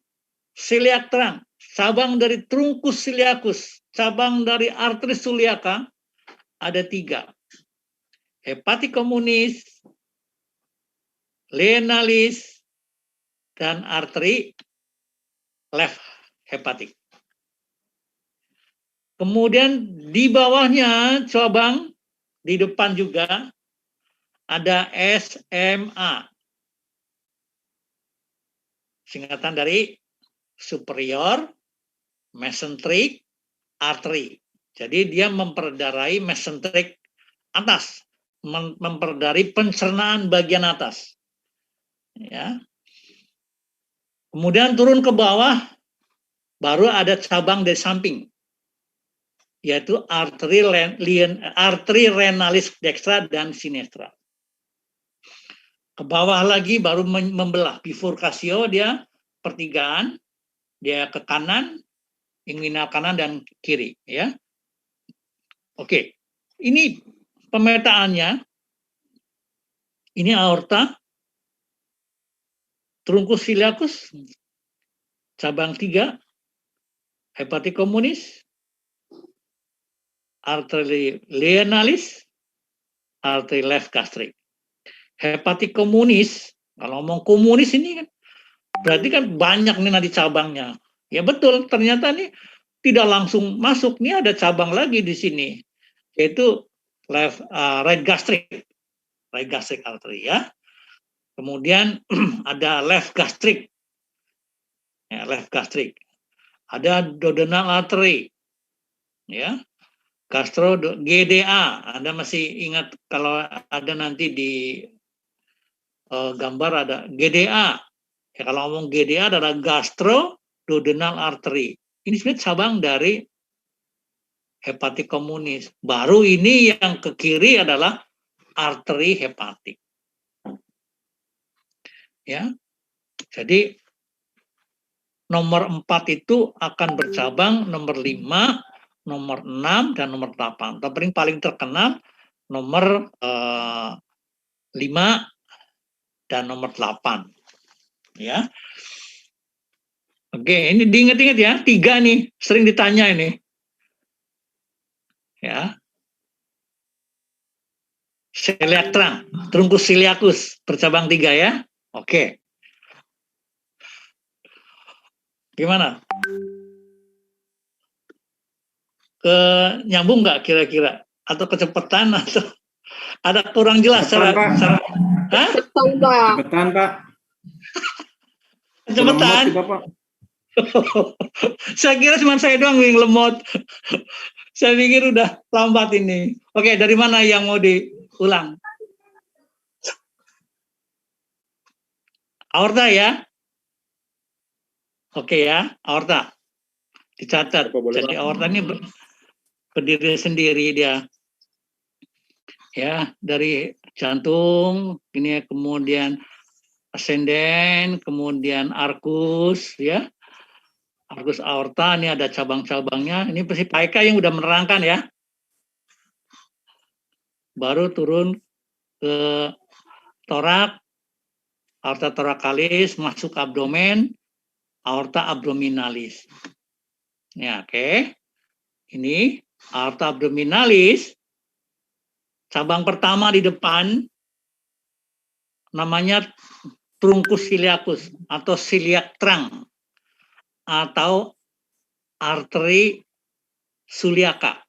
celiac terang, cabang dari truncus ciliacus, cabang dari artery celiaca, ada 3. Hepatic communis, lienalis, dan arteri left hepatik. Kemudian di bawahnya cabang di depan juga ada SMA. Singkatan dari superior mesenteric artery. Jadi dia memperdarai mesenteric atas. memperdari pencernaan bagian atas. Ya. Kemudian turun ke bawah, baru ada cabang dari samping, yaitu arteri renalis dextra dan sinistra. Ke bawah lagi baru membelah bifurkasio, dia pertigaan, dia ke kanan, inguinal kanan dan kiri, ya. Oke, ini pemetaannya. Ini aorta, truncus ciliacus, cabang 3, hepatic communis, arteri lienalis, arteri left gastric. Hepatic communis, kalau ngomong komunis ini kan berarti kan banyak nih nanti cabangnya. Ya betul, ternyata nih tidak langsung masuk, nih ada cabang lagi di sini, yaitu right gastric artery, ya. Kemudian ada left gastric, ya, left gastric. Ada duodenal artery, ya. Gastro GDA, Anda masih ingat kalau ada nanti di gambar ada GDA. Ya, kalau ngomong GDA adalah gastro duodenal artery. Ini sebenarnya cabang dari hepatik komunis. Baru ini yang ke kiri adalah arteri hepatik. Ya. Jadi nomor 4 itu akan bercabang nomor 5, nomor 6 dan nomor 8. Tapi paling terkenal nomor 5 dan nomor 8. Ya. Oke, ini diingat-ingat ya, 3 nih, sering ditanya ini. Ya. Celiac trunk, truncus ciliacus, bercabang 3 ya. Oke. Gimana? Nyambung nggak kira-kira? Atau kecepatan atau ada kurang jelas cara Hah? Cepetan, Pak. Kecepatan. Kita, Pak. Saya kira cuma saya doang yang lemot. Saya pikir udah lambat ini. Oke, dari mana yang mau diulang? Aorta ya? Oke ya, aorta. Dicatat. Jadi aorta ini berdiri sendiri dia. Ya, dari jantung, ini kemudian ascendent, kemudian arcus, ya. Arcus aorta, ini ada cabang-cabangnya. Ini pasti Pak Eka yang udah menerangkan ya. Baru turun ke torak, aorta thoracalis, masuk ke abdomen, aorta abdominalis. Ya, oke. Ini aorta abdominalis, cabang pertama di depan, namanya truncus ciliacus atau celiac trunk atau arteri suliaka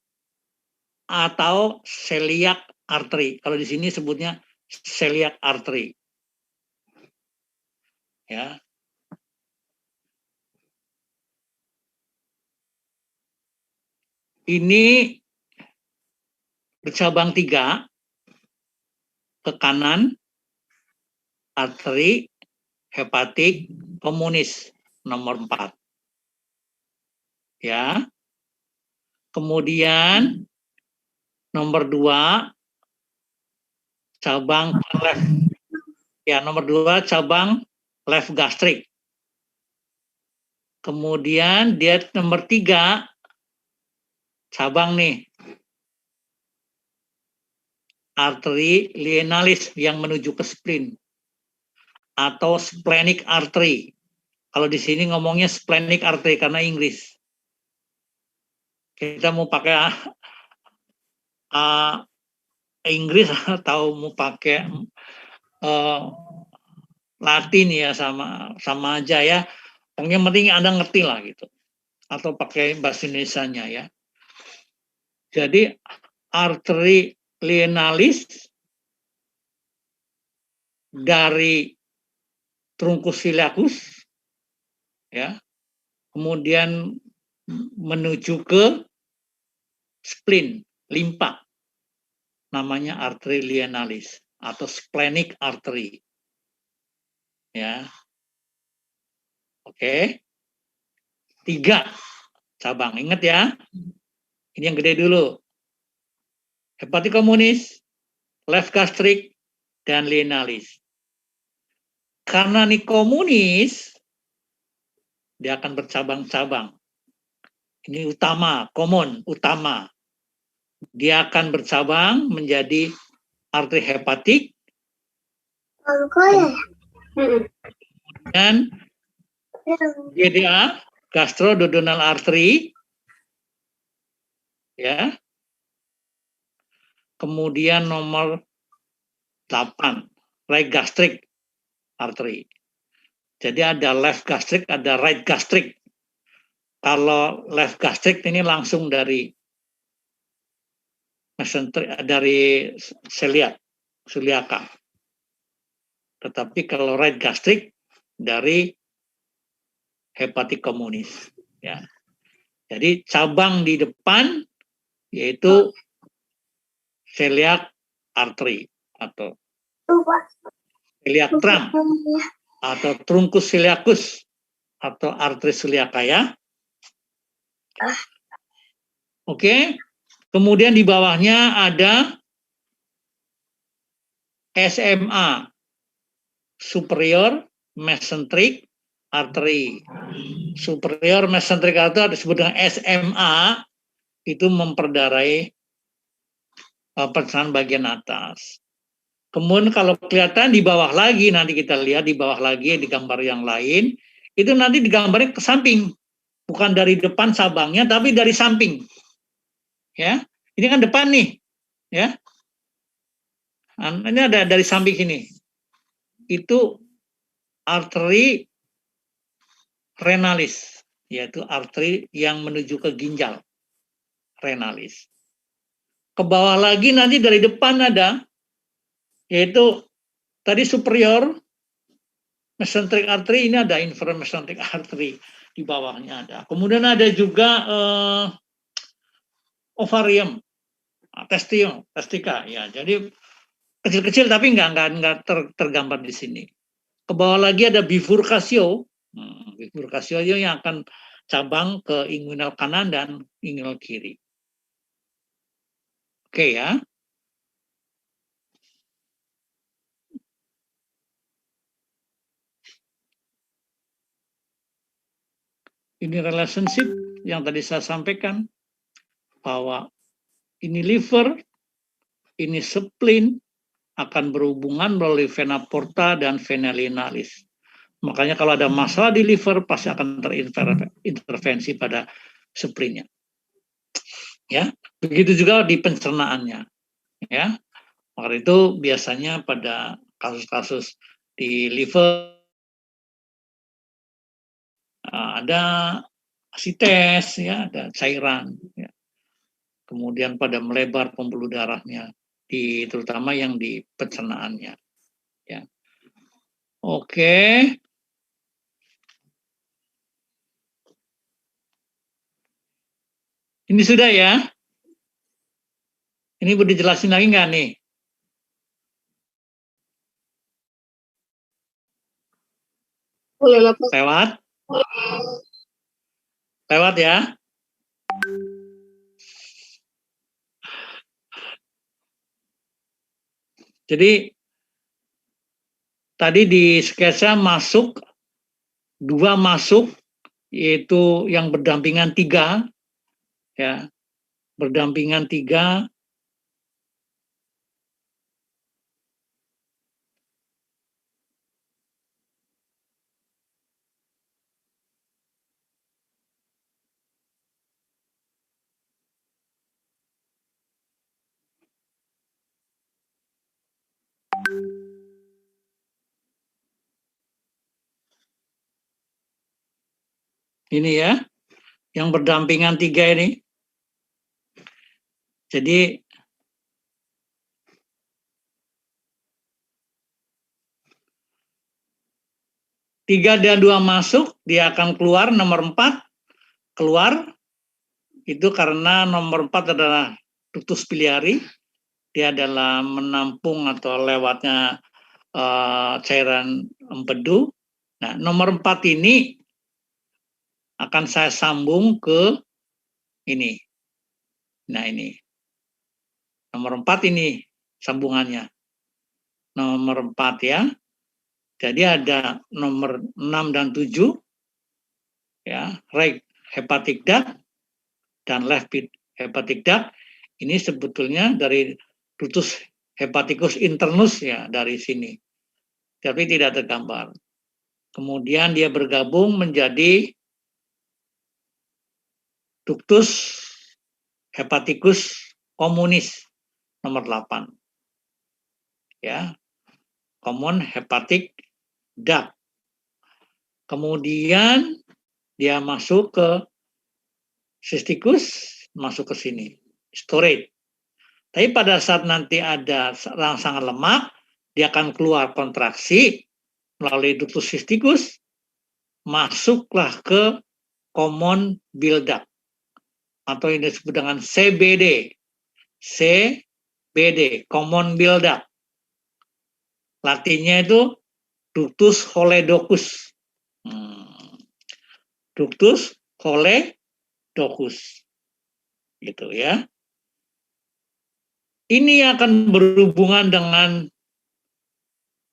atau celiac artery. Kalau di sini sebutnya celiac artery. Ya. Ini bercabang 3 ke kanan, arteri hepatik komunis nomor 4. Ya. Kemudian nomor 2 cabang left. Ya, nomor 2 cabang left gastric. Kemudian dia nomor 3 cabang nih. Arteri lienalis yang menuju ke spleen atau splenic artery. Kalau di sini ngomongnya splenic artery karena Inggris. Kita mau pakai Inggris atau mau pakai Latin ya sama aja ya. Yang penting Anda ngerti lah gitu. Atau pakai bahasa Indonesianya ya. Jadi arteri lienalis dari truncus ciliacus ya. Kemudian menuju ke spleen, limpa. namanya arteri lienalis atau splenic artery. Ya. Oke. 3 cabang. Ingat ya. Ini yang gede dulu. Hepatic communis, left gastric, dan lienalis. Karena ini komunis, dia akan bercabang-cabang. Ini utama, common, utama. Dia akan bercabang menjadi arteri hepatik, dan GDA, gastroduodenal artery, ya. Kemudian nomor 8, right gastric artery. Jadi ada left gastric, ada right gastric. Kalau left gastric ini langsung dari celiaka. Tetapi kalau right gastric dari hepatic communis. Ya. Jadi cabang di depan yaitu celiac artery atau celiac trunk atau truncus celiacus atau arteri celiaka ya. Oke. Kemudian di bawahnya ada SMA, superior mesenteric artery. Superior mesenteric artery disebut dengan SMA, itu memperdarai pencernaan bagian atas. Kemudian kalau kelihatan di bawah lagi, nanti kita lihat di bawah lagi di gambar yang lain, itu nanti digambarnya ke samping. Bukan dari depan cabangnya, tapi dari samping. Ya, ini kan depan nih. Ya. Ini ada dari samping sini. Itu arteri renalis, yaitu arteri yang menuju ke ginjal. Renalis. Ke bawah lagi nanti dari depan ada, yaitu tadi superior mesenteric artery, ini ada inferior mesenteric artery, di bawahnya ada. Kemudian ada juga ovarium, testika, ya. Jadi kecil-kecil tapi nggak tergambar di sini. Ke bawah lagi ada bifurcatio, bifurcatio yang akan cabang ke inguinal kanan dan inguinal kiri. Oke ya. Ini relationship yang tadi saya sampaikan bahwa ini liver, ini spleen akan berhubungan melalui vena porta dan vena lienalis. Makanya kalau ada masalah di liver pasti akan terintervensi pada spleennya. Ya, begitu juga di pencernaannya. Ya, maka itu biasanya pada kasus-kasus di liver ada asites, ya, ada cairan. Ya. Kemudian pada melebar pembuluh darahnya, terutama yang di pencernaannya. Ya. Oke. Ini sudah ya. Ini boleh dijelasin lagi nggak nih? Lewat? Lewat ya. Jadi tadi di sketsa masuk, 2 masuk, yaitu yang berdampingan 3, ya, berdampingan 3. Ini ya, yang berdampingan 3 ini. Jadi tiga dan 2 masuk, dia akan keluar. Nomor 4 keluar, itu karena nomor 4 adalah ductus biliari, dia adalah menampung atau lewatnya cairan empedu. Nah, nomor 4 ini akan saya sambung ke ini. Nah, ini. Nomor 4 ini sambungannya. Nomor 4 ya. Jadi ada nomor 6 dan 7 ya, right hepatic duct dan left hepatic duct. Ini sebetulnya dari ductus hepaticus internus ya, dari sini. Tapi tidak tergambar. Kemudian dia bergabung menjadi ductus hepaticus communis nomor 8. Ya. Common hepatic duct. Kemudian dia masuk ke cysticus, masuk ke sini, storage. Tapi pada saat nanti ada rangsangan lemak, dia akan keluar kontraksi melalui ductus cysticus, masuklah ke common bile duct atau yang disebut dengan CBD. CBD, common bile duct. Latinnya itu ductus choledocus. Ductus choledocus. Gitu ya. Ini akan berhubungan dengan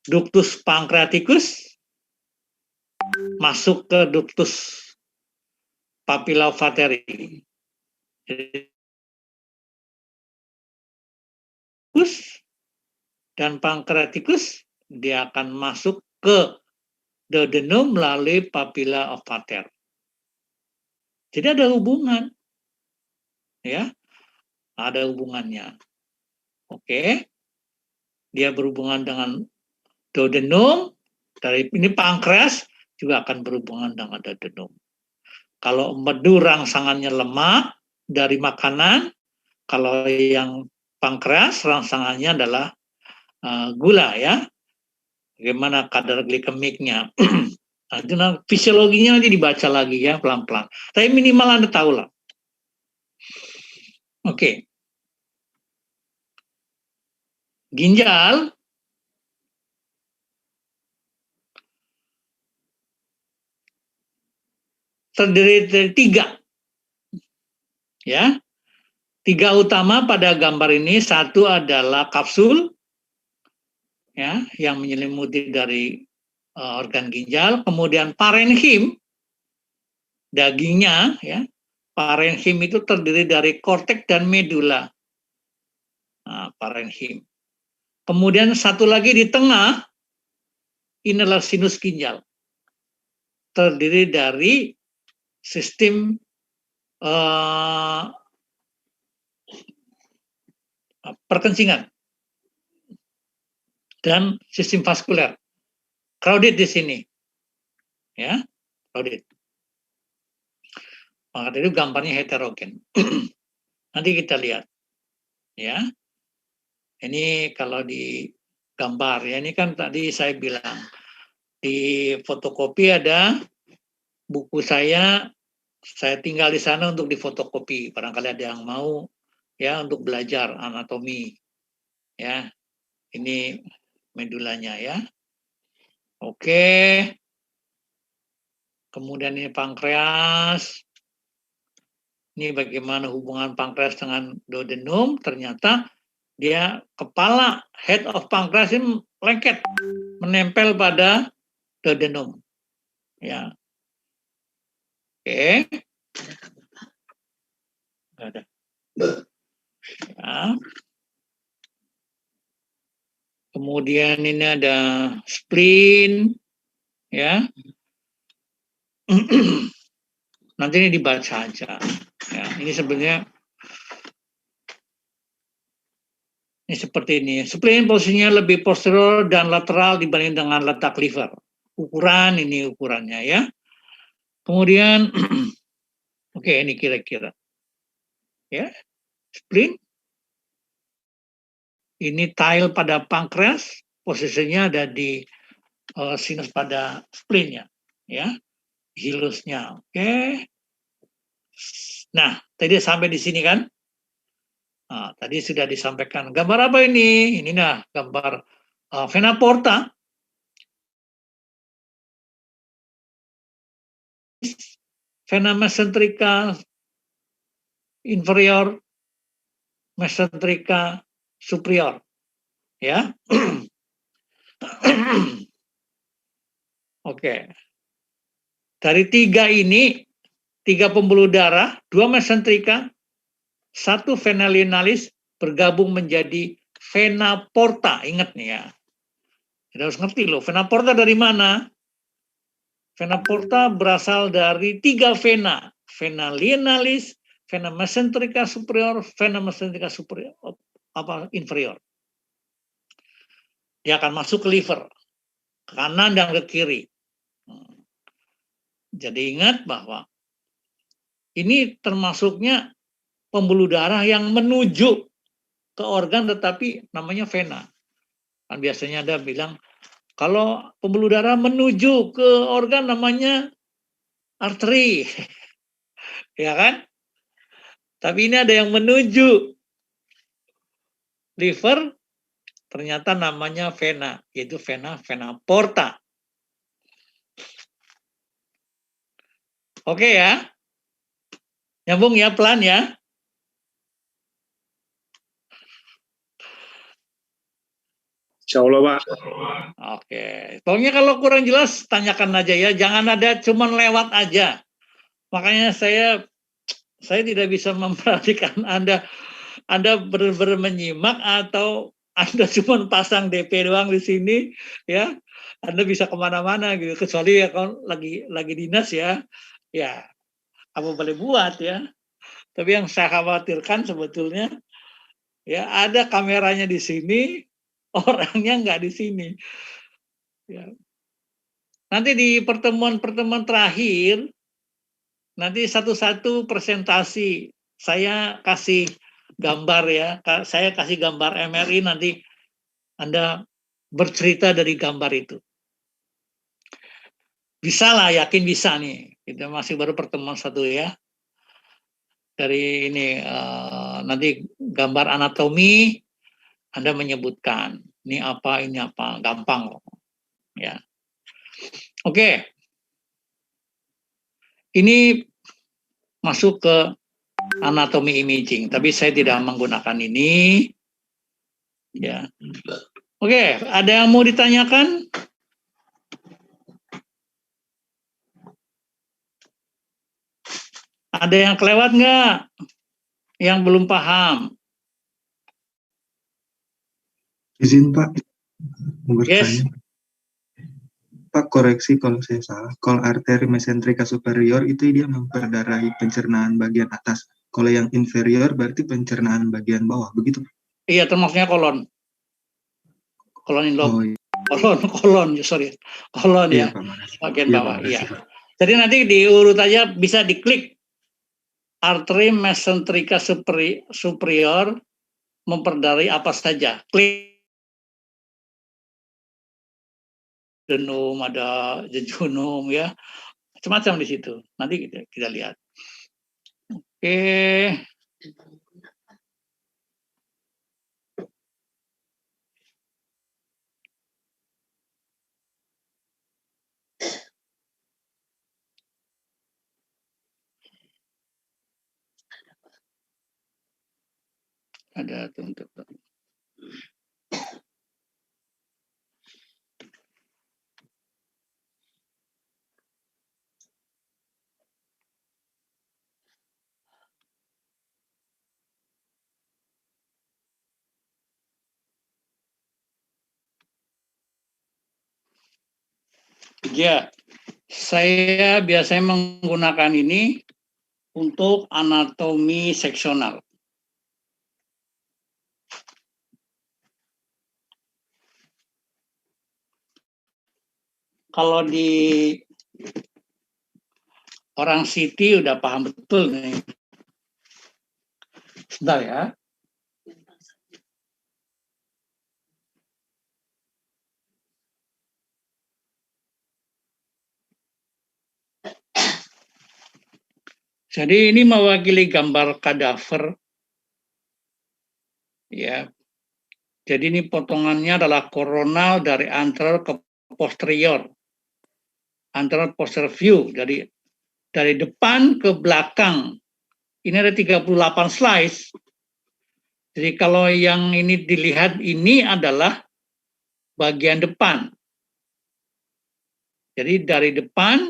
ductus pancreaticus, masuk ke ductus papillofateri. Dan pancreaticus dia akan masuk ke duodenum melalui papilla of Vater. Jadi ada hubungan, ya, ada hubungannya. Oke, dia berhubungan dengan duodenum, dari ini pankreas juga akan berhubungan dengan duodenum. Kalau empedu rangsangannya lemak dari makanan, kalau yang pankreas rangsangannya adalah gula ya. Bagaimana kadar glikemiknya. Nah, itu fisiologinya nanti dibaca lagi ya pelan-pelan. Tapi minimal Anda tahu lah. Oke. Ginjal terdiri dari 3. Ya. 3 utama pada gambar ini. Satu adalah kapsul ya, yang menyelimuti dari organ ginjal, kemudian parenchim, dagingnya ya. Parenchim itu terdiri dari korteks dan medula. Nah, parenchim. Kemudian satu lagi di tengah, ini adalah sinus ginjal. Terdiri dari sistem perkencingan dan sistem vaskuler. Crowded di sini. Ya, crowded. Maka itu gambarnya heterogen. Nanti kita lihat. Ya. Ini kalau di gambar ya, ini kan tadi saya bilang di fotokopi ada buku saya tinggal di sana untuk difotokopi. Barangkali ada yang mau ya untuk belajar anatomi. Ya. Ini medulanya ya. Oke. Kemudian ini pankreas. Ini bagaimana hubungan pankreas dengan duodenum. Ternyata dia kepala, head of pankreas ini lengket, menempel pada duodenum. Ya. Oke. Ada. Ya. Kemudian ini ada spleen, ya. Nanti ini dibaca aja. Ya, ini sebenarnya ini seperti ini. Spleen posisinya lebih posterior dan lateral dibanding dengan letak liver. Ukuran ini ukurannya ya. Kemudian, oke, ini kira-kira. Ya, spleen. Ini tile pada pankreas, posisinya ada di sinus pada spleennya, ya, hilusnya. Oke. Nah, tadi sampai di sini kan? Nah, tadi sudah disampaikan. Gambar apa ini? Ini nah gambar vena porta. Vena mesenterica inferior, mesenterica superior. Ya. Oke. Dari tiga ini, tiga pembuluh darah, dua mesenterika, satu vena lienalis bergabung menjadi vena porta. Ingat nih ya. Kita harus ngerti loh, vena porta dari mana? Vena porta berasal dari tiga vena. Vena lienalis, vena mesenterika superior, vena mesenterika superior, inferior. Dia akan masuk ke liver, ke kanan dan ke kiri. Jadi ingat bahwa ini termasuknya pembuluh darah yang menuju ke organ tetapi namanya vena. Kan biasanya ada bilang kalau pembuluh darah menuju ke organ namanya arteri. Ya kan? Tapi ini ada yang menuju liver, ternyata namanya vena, yaitu vena porta. Oke ya. Nyambung ya, pelan ya. Insya Allah, Pak. Oke. Pokoknya kalau kurang jelas, tanyakan aja ya. Jangan ada cuman lewat aja. Makanya saya tidak bisa memperhatikan Anda benar-benar menyimak atau Anda cuma pasang DP doang di sini, ya. Anda bisa kemana-mana gitu. Kecuali ya kalau lagi dinas ya apa boleh buat ya. Tapi yang saya khawatirkan sebetulnya ya ada kameranya di sini, orangnya nggak di sini. Ya. Nanti di pertemuan terakhir, nanti satu-satu presentasi saya kasih gambar ya, saya kasih gambar MRI, nanti Anda bercerita dari gambar itu. Bisa lah, yakin bisa nih. Kita masih baru pertemuan satu ya. Dari ini nanti gambar anatomi Anda menyebutkan ini apa, gampang kok. Ya. Oke. Ini masuk ke anatomi imaging, tapi saya tidak menggunakan ini. Ya. Oke, ada yang mau ditanyakan? Ada yang kelewat nggak? Yang belum paham? Izin Pak, mau Yes. bertanya. Pak, koreksi kalau saya salah. Kalau arteri mesentrika superior itu dia memperdarahi pencernaan bagian atas. Kalau yang inferior berarti pencernaan bagian bawah, begitu? Iya, termasuknya kolon. Kolon Oh iya, kolon, sorry. Kolon iya ya. Pak, makasih. Bagian Iya, bawah, Pak, makasih, iya. Pak. Jadi nanti diurut aja, bisa diklik. Arteri mesentrika superior memperdarahi apa saja. Klik denum, ada jejunum ya. Macam-macam di situ. Nanti kita lihat. Oke. Ada untuk ya, saya biasanya menggunakan ini untuk anatomi seksional. Kalau di orang Siti udah paham betul nih. Sebentar ya. Jadi ini mewakili gambar kadaver Ya. Jadi ini potongannya adalah koronal dari anterer ke posterior. Anterer posterior view, dari depan ke belakang. Ini ada 38 slice. Jadi kalau yang ini dilihat ini adalah bagian depan. Jadi dari depan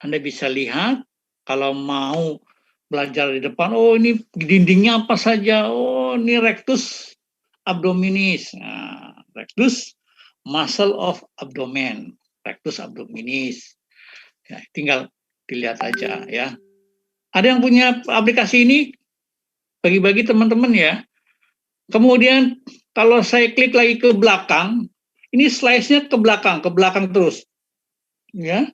Anda bisa lihat, kalau mau belajar di depan, oh ini dindingnya apa saja, oh ini rectus abdominis, nah, rectus muscle of abdomen, rectus abdominis. Ya, tinggal dilihat aja ya. Ada yang punya aplikasi ini? Bagi-bagi teman-teman ya. Kemudian kalau saya klik lagi ke belakang, ini slice-nya ke belakang terus. Ya.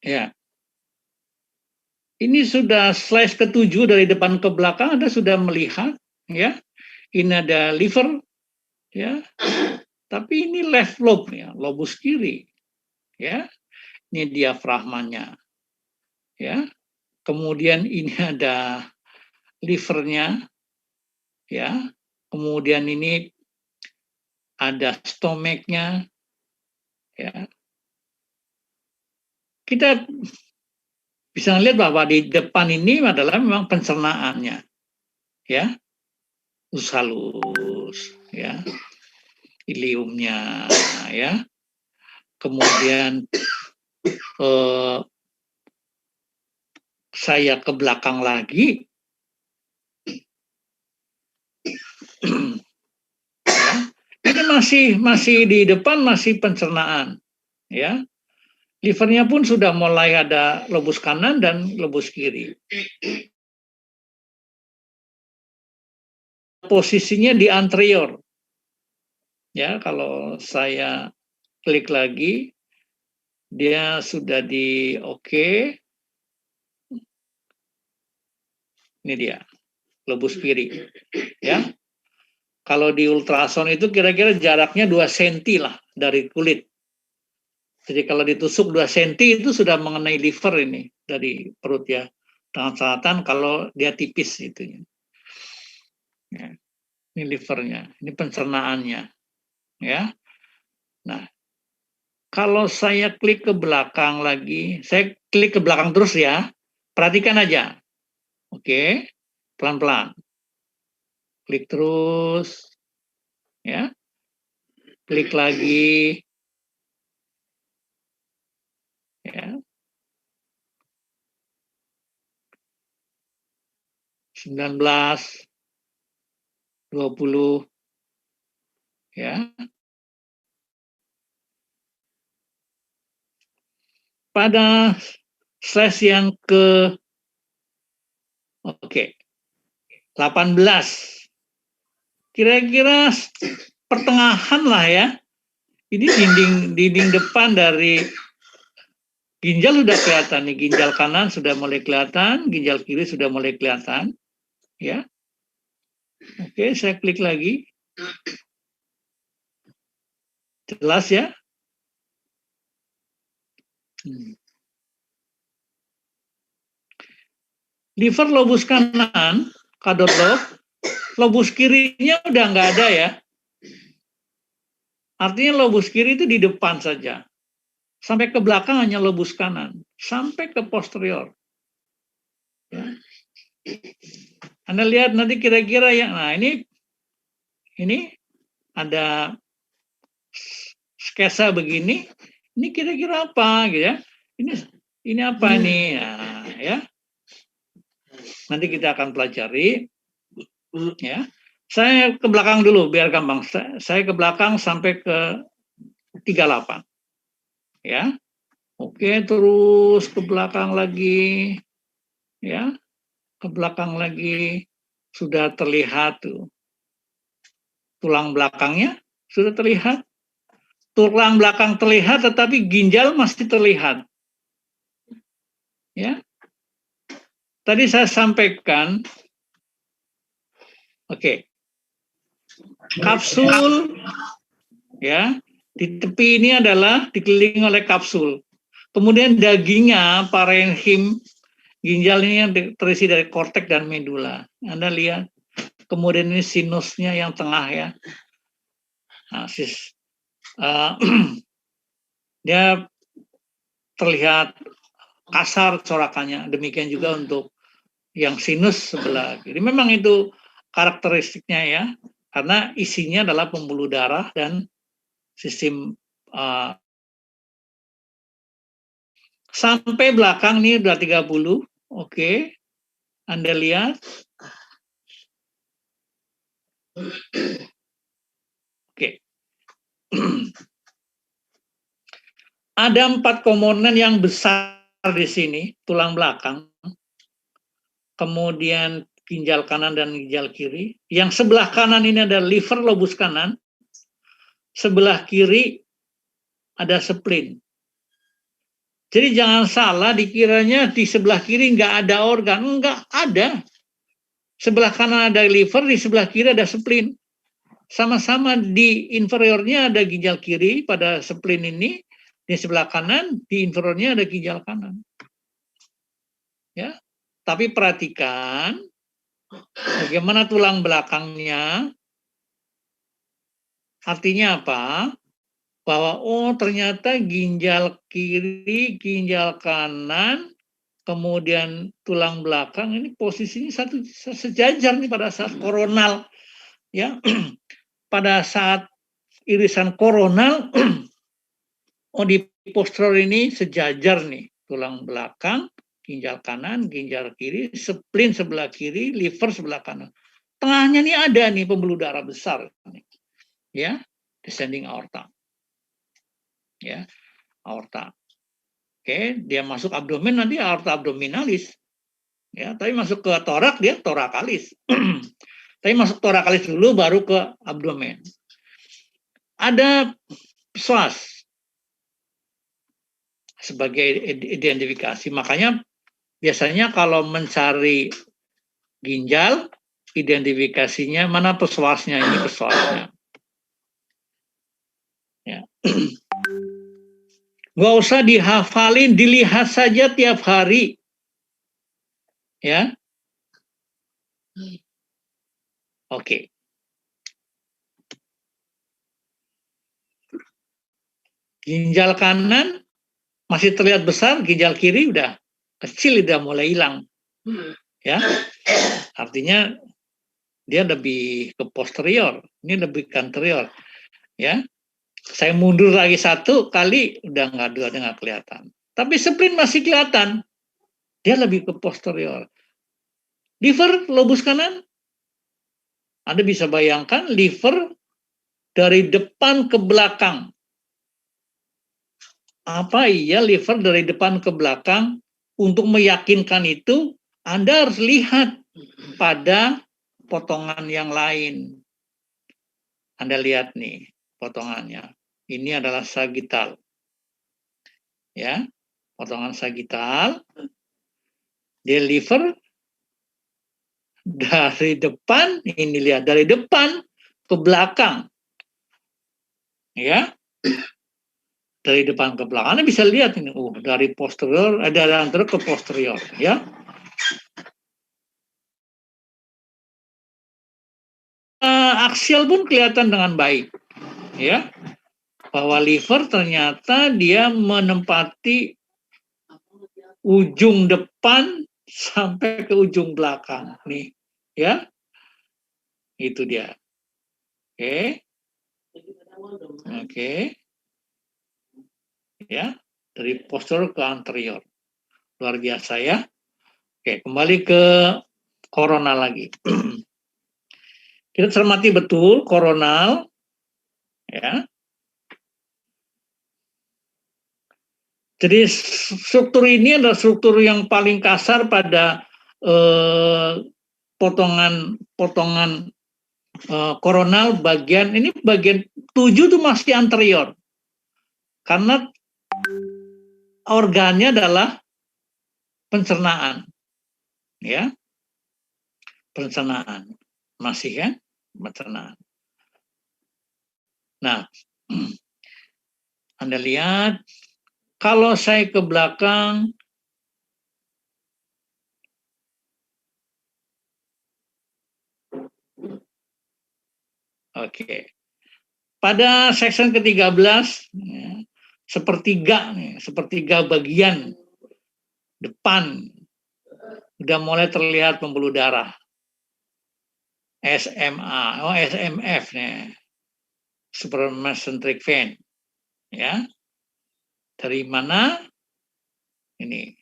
Ya. Ini sudah slice ke-7 dari depan ke belakang, Anda sudah melihat ya. Ini ada liver ya. Tapi ini left lobe ya, lobus kiri. Ya. Ini diafragmanya. Ya. Kemudian ini ada livernya ya. Kemudian ini ada stomachnya ya. Kita bisa lihat bahwa di depan ini adalah memang pencernaannya ya. Usus halus ya. Iliumnya ya. Kemudian saya ke belakang lagi ya. Ini masih di depan, masih pencernaan ya. Livernya pun sudah mulai ada lobus kanan dan lobus kiri. Posisinya di anterior ya. Kalau saya klik lagi, dia sudah di oke. Ini dia, lobus kiri. Ya. Kalau di ultrasound itu kira-kira jaraknya 2 cm lah dari kulit. Jadi kalau ditusuk 2 cm itu sudah mengenai liver ini dari perut ya. Dengan catatan kalau dia tipis itunya. Ya. Ini livernya, ini pencernaannya. Ya. Nah, kalau saya klik ke belakang lagi, saya klik ke belakang terus ya. Perhatikan aja. Oke, pelan-pelan. Klik terus. Ya. Klik lagi. Ya. 19, 20. Ya. Pada slice yang ke 18. Kira-kira pertengahan lah ya. Ini dinding depan dari ginjal sudah kelihatan nih. Ginjal kanan sudah mulai kelihatan, ginjal kiri sudah mulai kelihatan. Ya. Oke, saya klik lagi. Jelas ya? Liver lobus kanan, caudate lobe, lobus kirinya udah nggak ada ya. Artinya lobus kiri itu di depan saja. Sampai ke belakang hanya lobus kanan. Sampai ke posterior. Ya. Anda lihat nanti kira-kira yang, nah ini ada sketsa begini. Ini kira-kira apa gitu ya? Ini apa nih? Nah, ya. Nanti kita akan pelajari. Ya. Saya ke belakang dulu biar gampang. Saya ke belakang sampai ke 38. Ya. Oke, terus ke belakang lagi. Ya. Ke belakang lagi sudah terlihat tuh. Tulang belakangnya sudah terlihat. Tulang belakang terlihat tetapi ginjal masih terlihat. Ya. Tadi saya sampaikan kapsul ya, di tepi ini adalah dikelilingi oleh kapsul. Kemudian dagingnya parenkim ginjal ini yang terisi dari korteks dan medula. Anda lihat. Kemudian ini sinusnya yang tengah ya. Nah, dia terlihat kasar corakannya. Demikian juga untuk yang sinus sebelah kiri. Memang itu karakteristiknya ya. Karena isinya adalah pembuluh darah dan sistem sampai belakang nih udah 30. Oke. Anda lihat. Oke. Ada 4 komponen yang besar di sini, tulang belakang, kemudian ginjal kanan dan ginjal kiri. Yang sebelah kanan ini ada liver lobus kanan, sebelah kiri ada spleen. Jadi jangan salah dikiranya di sebelah kiri nggak ada organ, nggak ada. Sebelah kanan ada liver, di sebelah kiri ada spleen. Sama-sama di inferiornya ada ginjal kiri pada spleen ini, di sebelah kanan di inferiornya ada ginjal kanan. Ya, tapi perhatikan bagaimana tulang belakangnya. Artinya apa? Bahwa ternyata ginjal kiri, ginjal kanan, kemudian tulang belakang ini posisinya sejajar nih pada saat koronal, ya. Pada saat irisan koronal, di posterior ini sejajar nih, tulang belakang, ginjal kanan, ginjal kiri, spleen sebelah kiri, liver sebelah kanan. Tengahnya nih ada nih pembuluh darah besar, ya, descending aorta, ya, aorta. Oke, dia masuk abdomen nanti aorta abdominalis, ya, tapi masuk ke torak dia torakalis. Tapi masuk torakalis dulu baru ke abdomen. Ada psoas sebagai identifikasi. Makanya biasanya kalau mencari ginjal, identifikasinya mana psoasnya, ini psoasnya. Ya. Nggak usah dihafalin, dilihat saja tiap hari. Ya. Oke. Ginjal kanan masih terlihat besar, ginjal kiri udah kecil, udah mulai hilang. Ya. Artinya dia lebih ke posterior, ini lebih ke anterior. Ya. Saya mundur lagi 1 kali udah nggak kelihatan. Tapi spleen masih kelihatan. Dia lebih ke posterior. Liver lobus kanan, Anda bisa bayangkan liver dari depan ke belakang. Apa iya liver dari depan ke belakang? Untuk meyakinkan itu, Anda harus lihat pada potongan yang lain. Anda lihat nih potongannya. Ini adalah sagittal. Ya, potongan sagittal. Dia liver dari depan, ini lihat dari depan ke belakang. Ya. Dari depan ke belakang. Anda bisa lihat ini, dari posterior, dari anterior ke posterior, ya. Aksial pun kelihatan dengan baik, ya. Bahwa liver ternyata dia menempati ujung depan sampai ke ujung belakang, nih, ya. Itu dia. Oke. Oke. Ya, dari posterior ke anterior. Luar biasa ya. Oke, kembali ke koronal lagi. Kita cermati betul koronal, ya. Jadi struktur ini adalah struktur yang paling kasar pada potongan koronal bagian ini, bagian 7 itu masih anterior. Karena organnya adalah pencernaan. Ya. Pencernaan. Masih kan? Pencernaan. Nah, Anda lihat, kalau saya ke belakang, Oke. Pada section ke-13, ya, sepertiga bagian depan udah mulai terlihat pembuluh darah. SMF nih. Supramesenteric vein. Ya. Dari mana? Ini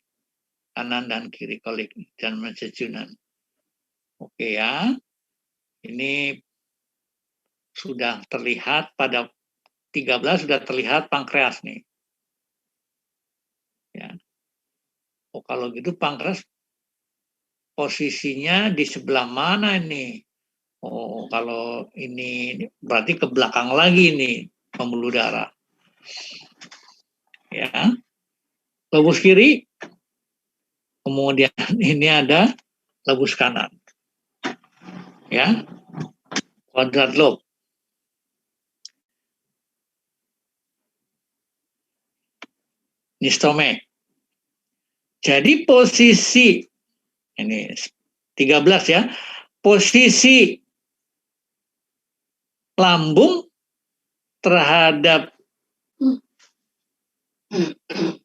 kanan dan kiri kolik dan menjejunan. Oke ya. Ini sudah terlihat pada 13 sudah terlihat pankreas nih. Ya. Oh, kalau gitu pankreas posisinya di sebelah mana ini? Oh, kalau ini berarti ke belakang lagi nih pembuluh darah. Ya. Lobus kiri. Kemudian ini ada lobus kanan. Ya. Quadrat lobe. Ini stomach. Jadi posisi ini 13 ya. Posisi lambung terhadap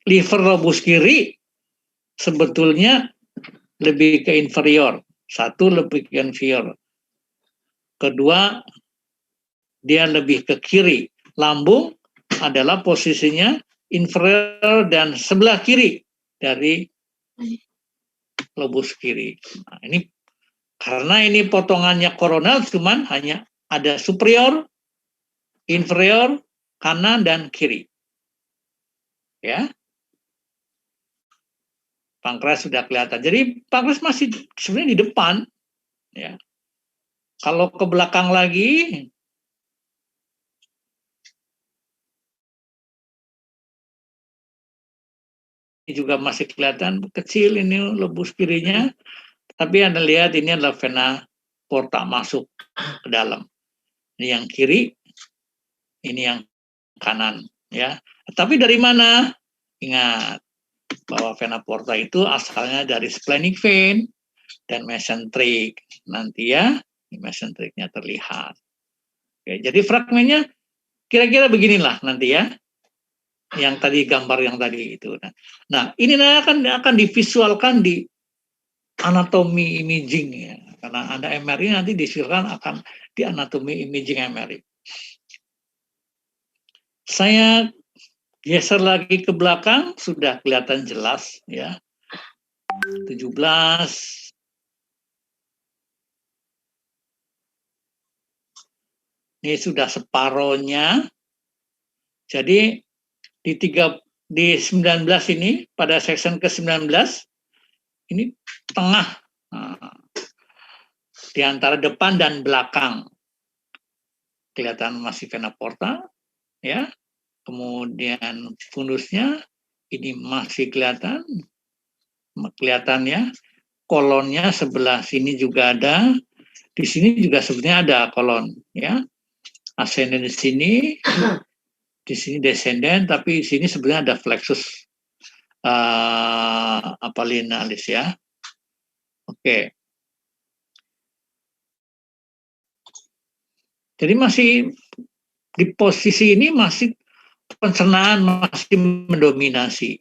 liver lobus kiri sebetulnya lebih ke inferior. Satu lebih ke inferior. Kedua, dia lebih ke kiri. Lambung adalah posisinya inferior dan sebelah kiri dari lobus kiri. Nah, ini karena ini potongannya koronal cuman hanya ada superior, inferior, kanan dan kiri. Ya. Pankreas sudah kelihatan. Jadi pankreas masih sebenarnya di depan, ya. Kalau ke belakang lagi ini juga masih kelihatan kecil ini lobus kirinya, tapi Anda lihat ini adalah vena porta masuk ke dalam. Ini yang kiri, ini yang kanan, ya. Tapi dari mana? Ingat bahwa vena porta itu asalnya dari splenic vein dan mesenteric. Nanti ya, mesentericnya terlihat. Oke, jadi fragmennya kira-kira beginilah nanti ya. Yang tadi gambar yang tadi itu. Nah, ini akan divisualkan di anatomi imaging ya. Karena ada MRI nanti divisualkan akan di anatomi imaging MRI. Saya geser lagi ke belakang, sudah kelihatan jelas ya. 17. Ini sudah separohnya. Jadi di 19 ini pada section ke-19 ini tengah. Nah, di antara depan dan belakang. Kelihatan masih vena porta ya. Kemudian fundusnya ini masih kelihatan ya. Kolonnya sebelah sini juga ada, di sini juga sebenarnya ada kolon ya. Ascendant di sini descendant, tapi di sini sebenarnya ada flexus linealis ya. Oke. Jadi masih di posisi ini masih pencernaan masih mendominasi.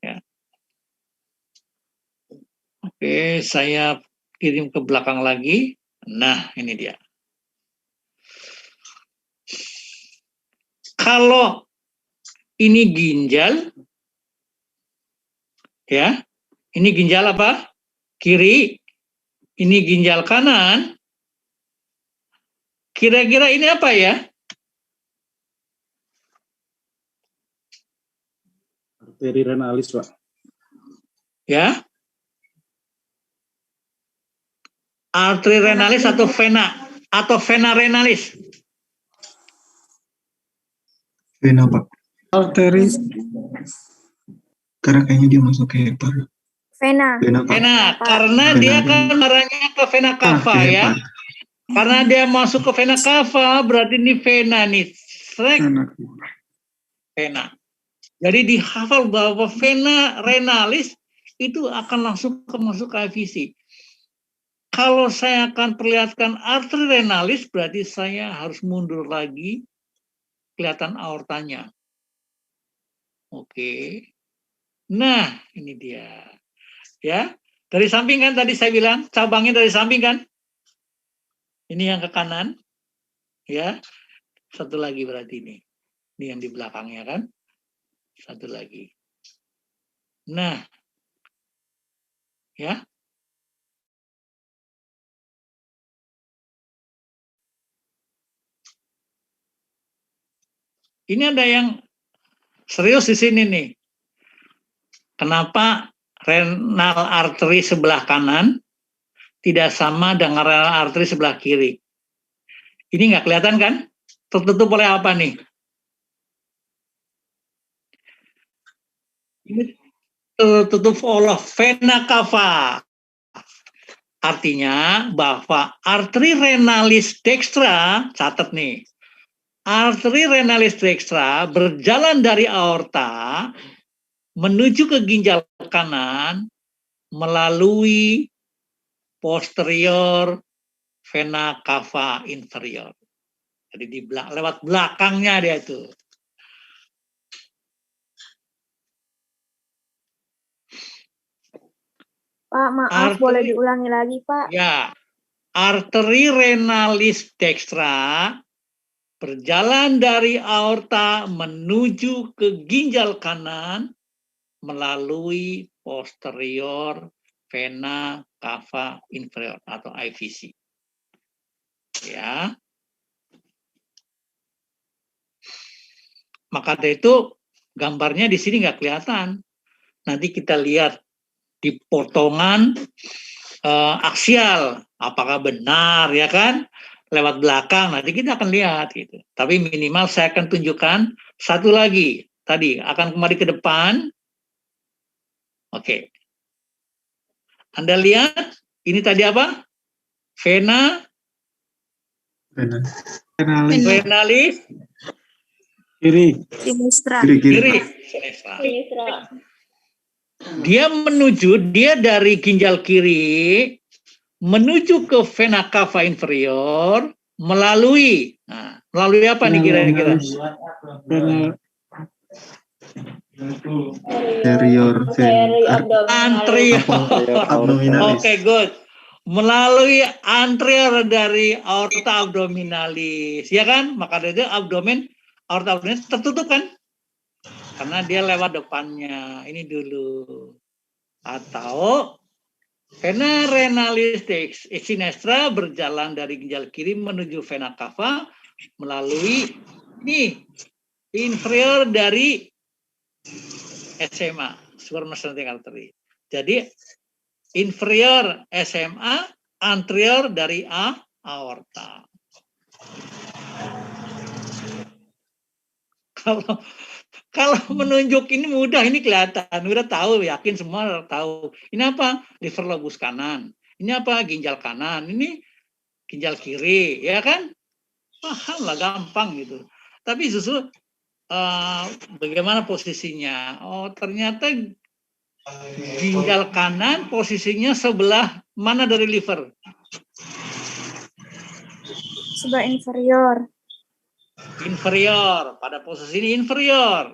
Ya. Oke, saya kirim ke belakang lagi. Nah, ini dia. Kalau ini ginjal, ya, ini ginjal apa? Kiri, ini ginjal kanan. Kira-kira ini apa ya? Arteri renalis, Pak. Ya. Arteri renalis atau vena renalis? Vena, Pak. Arteris. Karena kayaknya dia masuk ke hepar. Vena. Vena, Pak. Vena, karena Vena, dia Vena. kan arahnya ke vena cava ke ya. hepar. Karena dia masuk ke vena cava, berarti ini vena nih. Vena. Jadi dihafal bahwa vena renalis itu akan langsung masuk ke IVC. kalau saya akan perlihatkan arteri renalis, berarti saya harus mundur lagi, kelihatan aortanya. Oke. Nah, ini dia. Ya, dari samping kan tadi saya bilang, cabangnya dari samping kan? Ini yang ke kanan. Ya, satu lagi berarti ini. Ini yang di belakangnya kan? Satu lagi. Nah, ya. Ini ada yang serius di sini nih. Kenapa renal arteri sebelah kanan tidak sama dengan renal arteri sebelah kiri? Ini nggak kelihatan kan? Tertutup oleh apa nih? Ini tertutup oleh vena cava. Artinya bahwa arteri renalis dextra, catat nih, arteri renalis dextra berjalan dari aorta menuju ke ginjal kanan melalui posterior vena cava inferior. Jadi di lewat belakangnya dia itu. Pak, maaf, boleh diulangi lagi, Pak? Ya, arteri renalis dextra berjalan dari aorta menuju ke ginjal kanan melalui posterior vena cava inferior atau IVC. Ya. Maka dari itu gambarnya di sini nggak kelihatan. Nanti kita lihat di potongan aksial, apakah benar ya kan? Lewat belakang nanti kita akan lihat gitu. Tapi minimal saya akan tunjukkan satu lagi. Tadi akan kembali ke depan. Oke. Anda lihat ini tadi apa? Vena renalis Kiri. Sinistra. kiri. Dia dari ginjal kiri menuju ke vena cava inferior melalui apa nih kira-kira? Anterior abdominalis. Oke, good. Melalui anterior dari aorta abdominalis, ya kan? Maka dari itu aorta abdominalis tertutup kan? Karena dia lewat depannya. Ini dulu. Atau vena renalis sinistra berjalan dari ginjal kiri menuju vena cava melalui ini inferior dari SMA, supramesenteric artery. Jadi inferior SMA, anterior dari aorta. Kalau menunjuk ini mudah, ini kelihatan, udah tahu, yakin semua tahu. Ini apa? Liver lobus kanan. Ini apa? Ginjal kanan. Ini ginjal kiri, ya kan? Paham lah, gampang gitu. Tapi justru bagaimana posisinya? Oh, ternyata ginjal kanan posisinya sebelah mana dari liver? Sebelah inferior. Inferior, pada posisi ini inferior.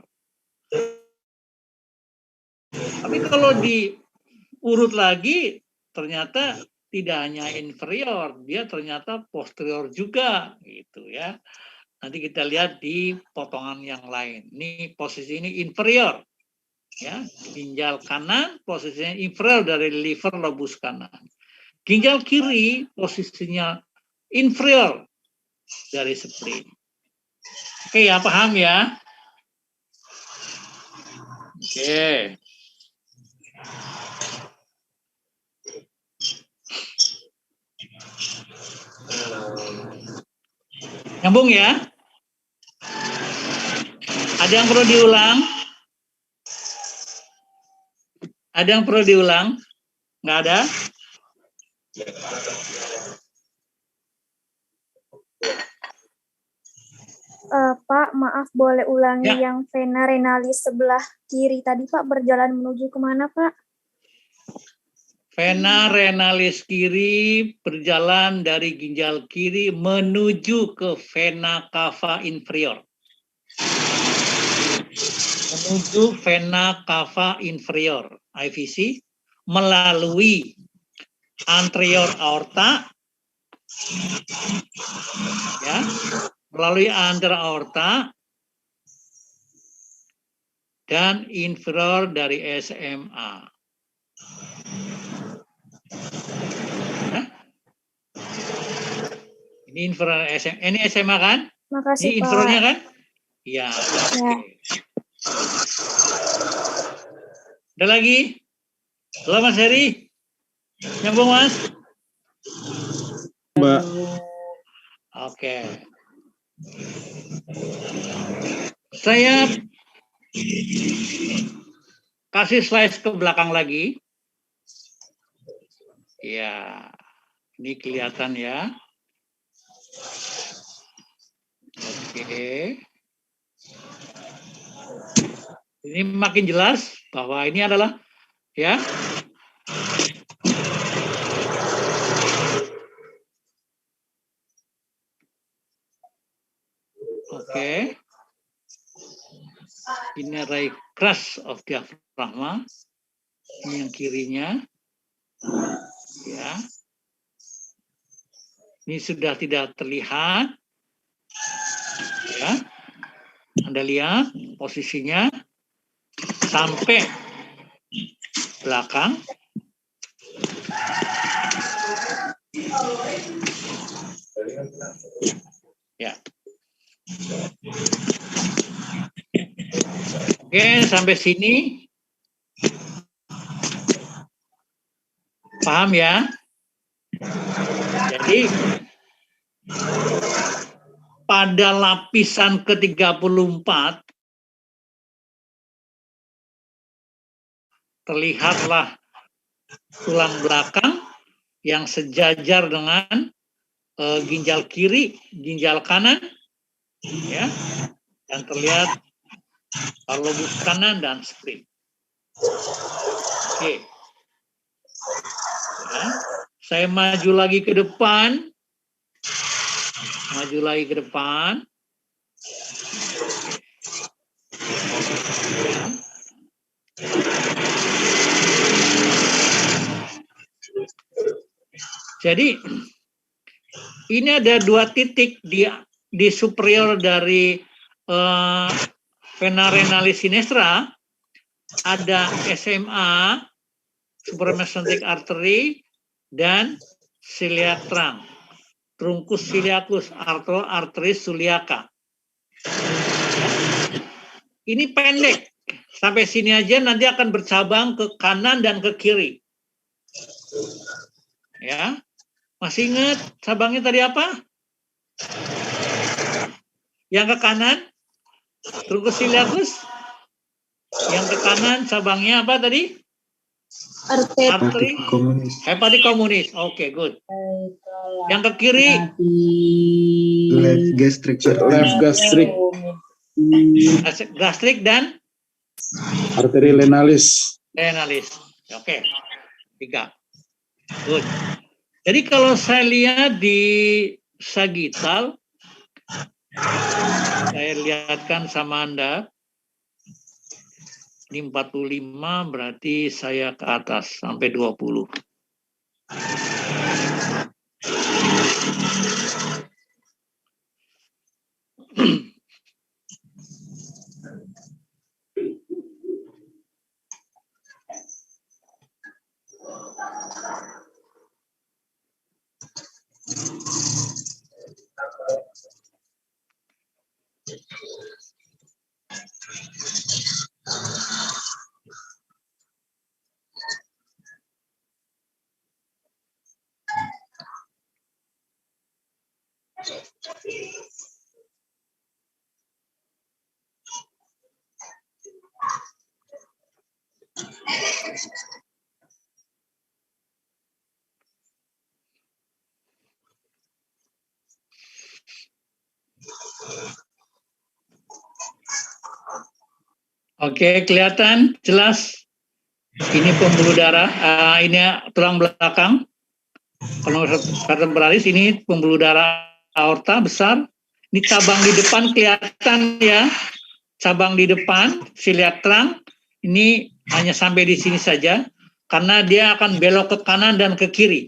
Tapi kalau diurut lagi, ternyata tidak hanya inferior, dia ternyata posterior juga, gitu ya. Nanti kita lihat di potongan yang lain. Ini posisi ini inferior, ya. Ginjal kanan posisinya inferior dari liver lobus kanan. Ginjal kiri posisinya inferior dari spleen. Oke ya, paham ya? Oke. Nyambung ya? Ada yang perlu diulang? Ada yang perlu diulang? Nggak ada? Pak, maaf, boleh ulangi Ya. yang vena renalis sebelah kiri tadi, Pak, berjalan menuju kemana, Pak? Vena renalis kiri berjalan dari ginjal kiri menuju ke vena cava inferior. Menuju vena cava inferior, IVC, melalui anterior aorta, ya, melalui anterior aorta dan inferior dari SMA. Ini inferior SMA, ini SMA kan? Makasih, Ini inferiornya Pak. kan? Ya. Ya. Ada lagi? Halo Mas Heri? Nyambung Mas? Mbak. Oke. Saya kasih slide ke belakang lagi. Ya, ini kelihatan ya. Oke. Ini makin jelas bahwa ini adalah ya. Oke. Ini ray crush of diaphragma. Ini yang kirinya. Ya. Ini sudah tidak terlihat. Ya. Anda lihat posisinya sampai belakang. Ya. Oke, sampai sini. Paham ya? Jadi pada lapisan ke-34 terlihatlah tulang belakang yang sejajar dengan ginjal kiri, ginjal kanan, ya, yang terlihat lobus kanan dan spleen. Oke. Ya. Saya maju lagi ke depan. Maju lagi ke depan. Jadi ini ada dua titik di superior dari vena renalis sinistra. Ada SMA, supramesenteric artery, dan celiac trunk, truncus ciliacus, arteris celiaca. Ini pendek, sampai sini aja, nanti akan bercabang ke kanan dan ke kiri. Ya, masih ingat cabangnya tadi apa? Yang ke kanan, truncus ciliacus. Yang ke kanan cabangnya apa tadi? Arteri hepatic communis. Oke, good. Yang ke kiri left gastric. Gastrik dan Arteri renalis. renalis. Oke. 3. Good. Jadi kalau saya lihat di sagittal, saya lihatkan sama Anda. Ini 45 berarti saya ke atas sampai 20. Oke, kelihatan jelas Ini pembuluh darah, ini tulang belakang. Kalau vertebralis ini pembuluh darah aorta besar. Ini cabang di depan kelihatan ya. Cabang di depan, si lihat terang. Ini hanya sampai di sini saja. Karena dia akan belok ke kanan dan ke kiri.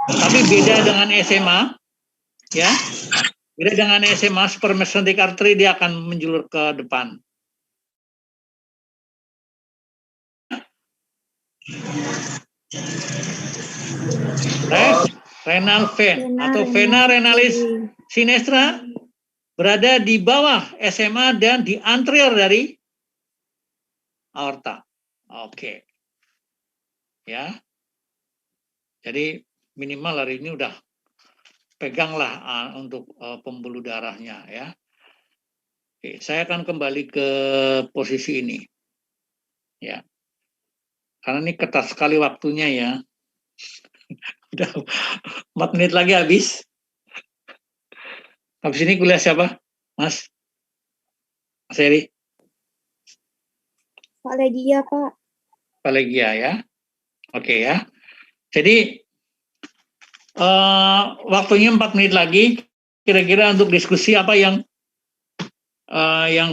Tapi beda dengan SMA, ya. Beda dengan SMA, supramesenteric artery dia akan menjulur ke depan. Renal vein atau vena renalis sinistra berada di bawah SMA dan di anterior dari aorta. Oke. Ya. Jadi minimal hari ini udah peganglah untuk pembuluh darahnya ya. Oke, saya akan kembali ke posisi ini. Ya. Karena ini ketat sekali waktunya ya. Udah 4 menit lagi habis. Habis ini kuliah siapa? Mas? Mas Heri? Pak Legia, Pak. Pak Legia ya. Oke ya. Jadi waktunya 4 menit lagi. Kira-kira untuk diskusi apa yang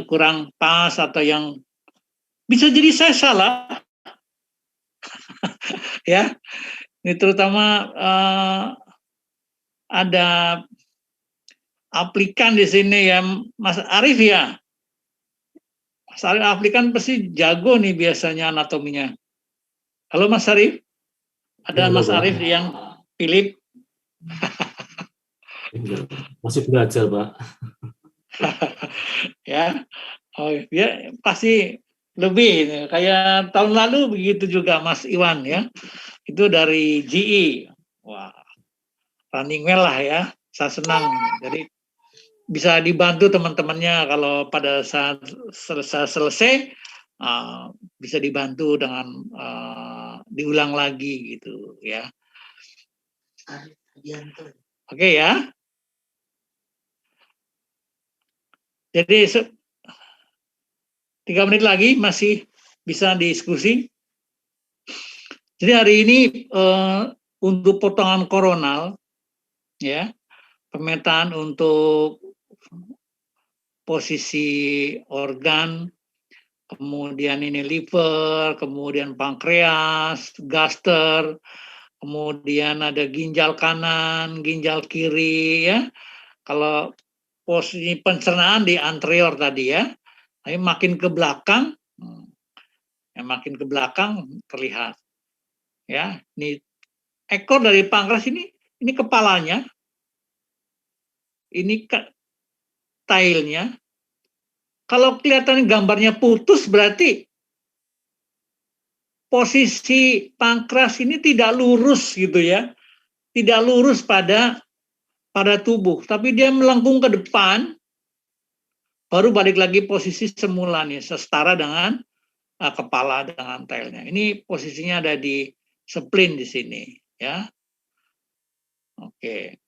kurang pas atau yang bisa jadi saya salah. Ya. Ini terutama ada aplikan di sini ya, Mas Arief ya. Mas Arief aplikan pasti jago nih biasanya anatominya. Halo Mas Arief. Ada Halo, Mas Pak. Arief yang Philip. Masih belajar, Pak. Ya. Oh, ya pasti lebih kayak tahun lalu begitu juga Mas Iwan ya. Itu dari GE. Wah, running well lah ya. Saya senang. Jadi bisa dibantu teman-temannya kalau pada saat selesai bisa dibantu dengan diulang lagi gitu ya. Oke ya. Jadi 3 menit lagi masih bisa diskusi. Jadi hari ini untuk potongan koronal, ya, pemetaan untuk posisi organ, kemudian ini liver, kemudian pankreas, gaster, kemudian ada ginjal kanan, ginjal kiri, ya. Kalau posisi pencernaan di anterior tadi ya, tapi makin ke belakang, makin ke belakang terlihat. Ya, ini ekor dari pankreas ini kepalanya, ini tailnya. Kalau kelihatan gambarnya putus berarti posisi pankreas ini tidak lurus gitu ya, tidak lurus pada tubuh, tapi dia melengkung ke depan, baru balik lagi posisi semula nih, setara dengan kepala dengan tailnya. Ini posisinya ada di spleen di sini, ya. Oke.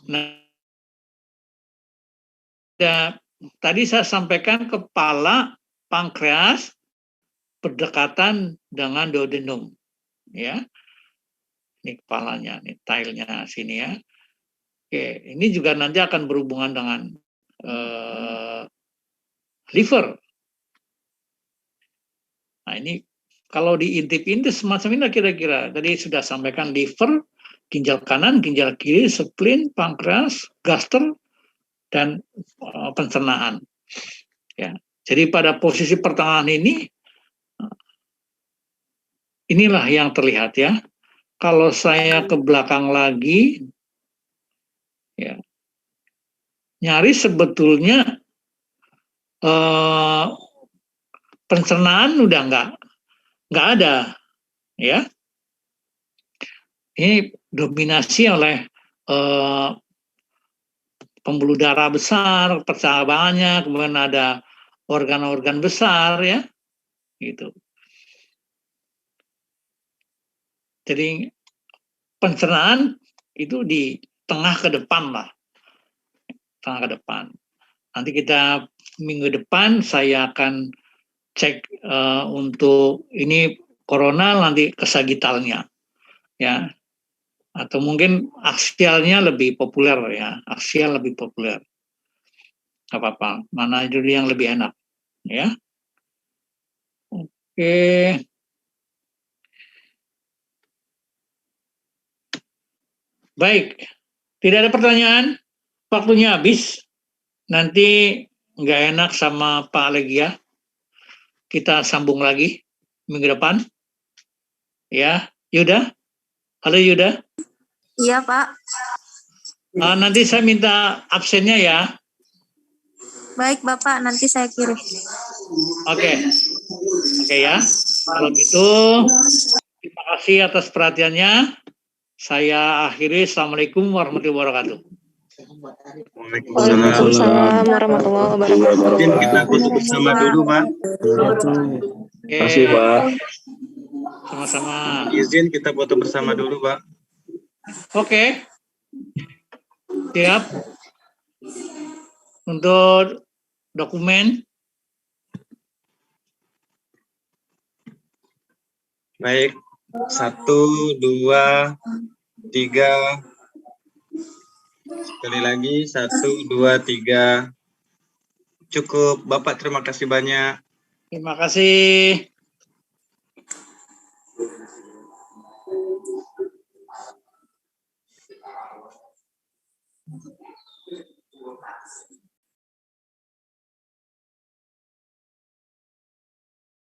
Nah, tadi saya sampaikan kepala pankreas berdekatan dengan duodenum, ya. Ini kepalanya, ini tailnya sini ya. Oke, ini juga nanti akan berhubungan dengan liver. Nah ini kalau diintip-intip semacam ini kira-kira. Tadi sudah sampaikan liver, ginjal kanan, ginjal kiri, spleen, pankreas, gaster, dan pencernaan. Ya, jadi pada posisi pertengahan ini, inilah yang terlihat ya. Kalau saya ke belakang lagi, ya, nyaris sebetulnya pencernaan udah nggak ada, ya. Ini dominasi oleh pembuluh darah besar, percabangannya, kemudian ada organ-organ besar, ya, gitu. Jadi pencernaan itu di tengah ke depan lah, tengah ke depan. Nanti kita minggu depan saya akan cek untuk ini corona nanti ke sagitalnya, ya. Atau mungkin aksialnya lebih populer ya, aksial lebih populer. Gak apa-apa, mana dulu yang lebih enak, ya. Oke. Baik, tidak ada pertanyaan, waktunya habis. Nanti nggak enak sama Pak Legia. Kita sambung lagi minggu depan. Ya, Yuda. Halo Yuda. Iya, Pak. Nanti saya minta absennya ya. Baik, Bapak. Nanti saya kirim. Oke. Oke ya. Kalau gitu, terima kasih atas perhatiannya. Saya akhiri. Assalamualaikum warahmatullahi wabarakatuh. Waalaikumsalam warahmatullahi wabarakatuh. Mungkin kita foto bersama dulu, Pak. Oke. Kasih Pak. Sama-sama. Izin kita foto bersama dulu, Pak. Oke. Siap. Untuk dokumen. Baik. 1, 2, 3. Sekali lagi 1, 2, 3. Cukup, Bapak. Terima kasih banyak. Terima kasih.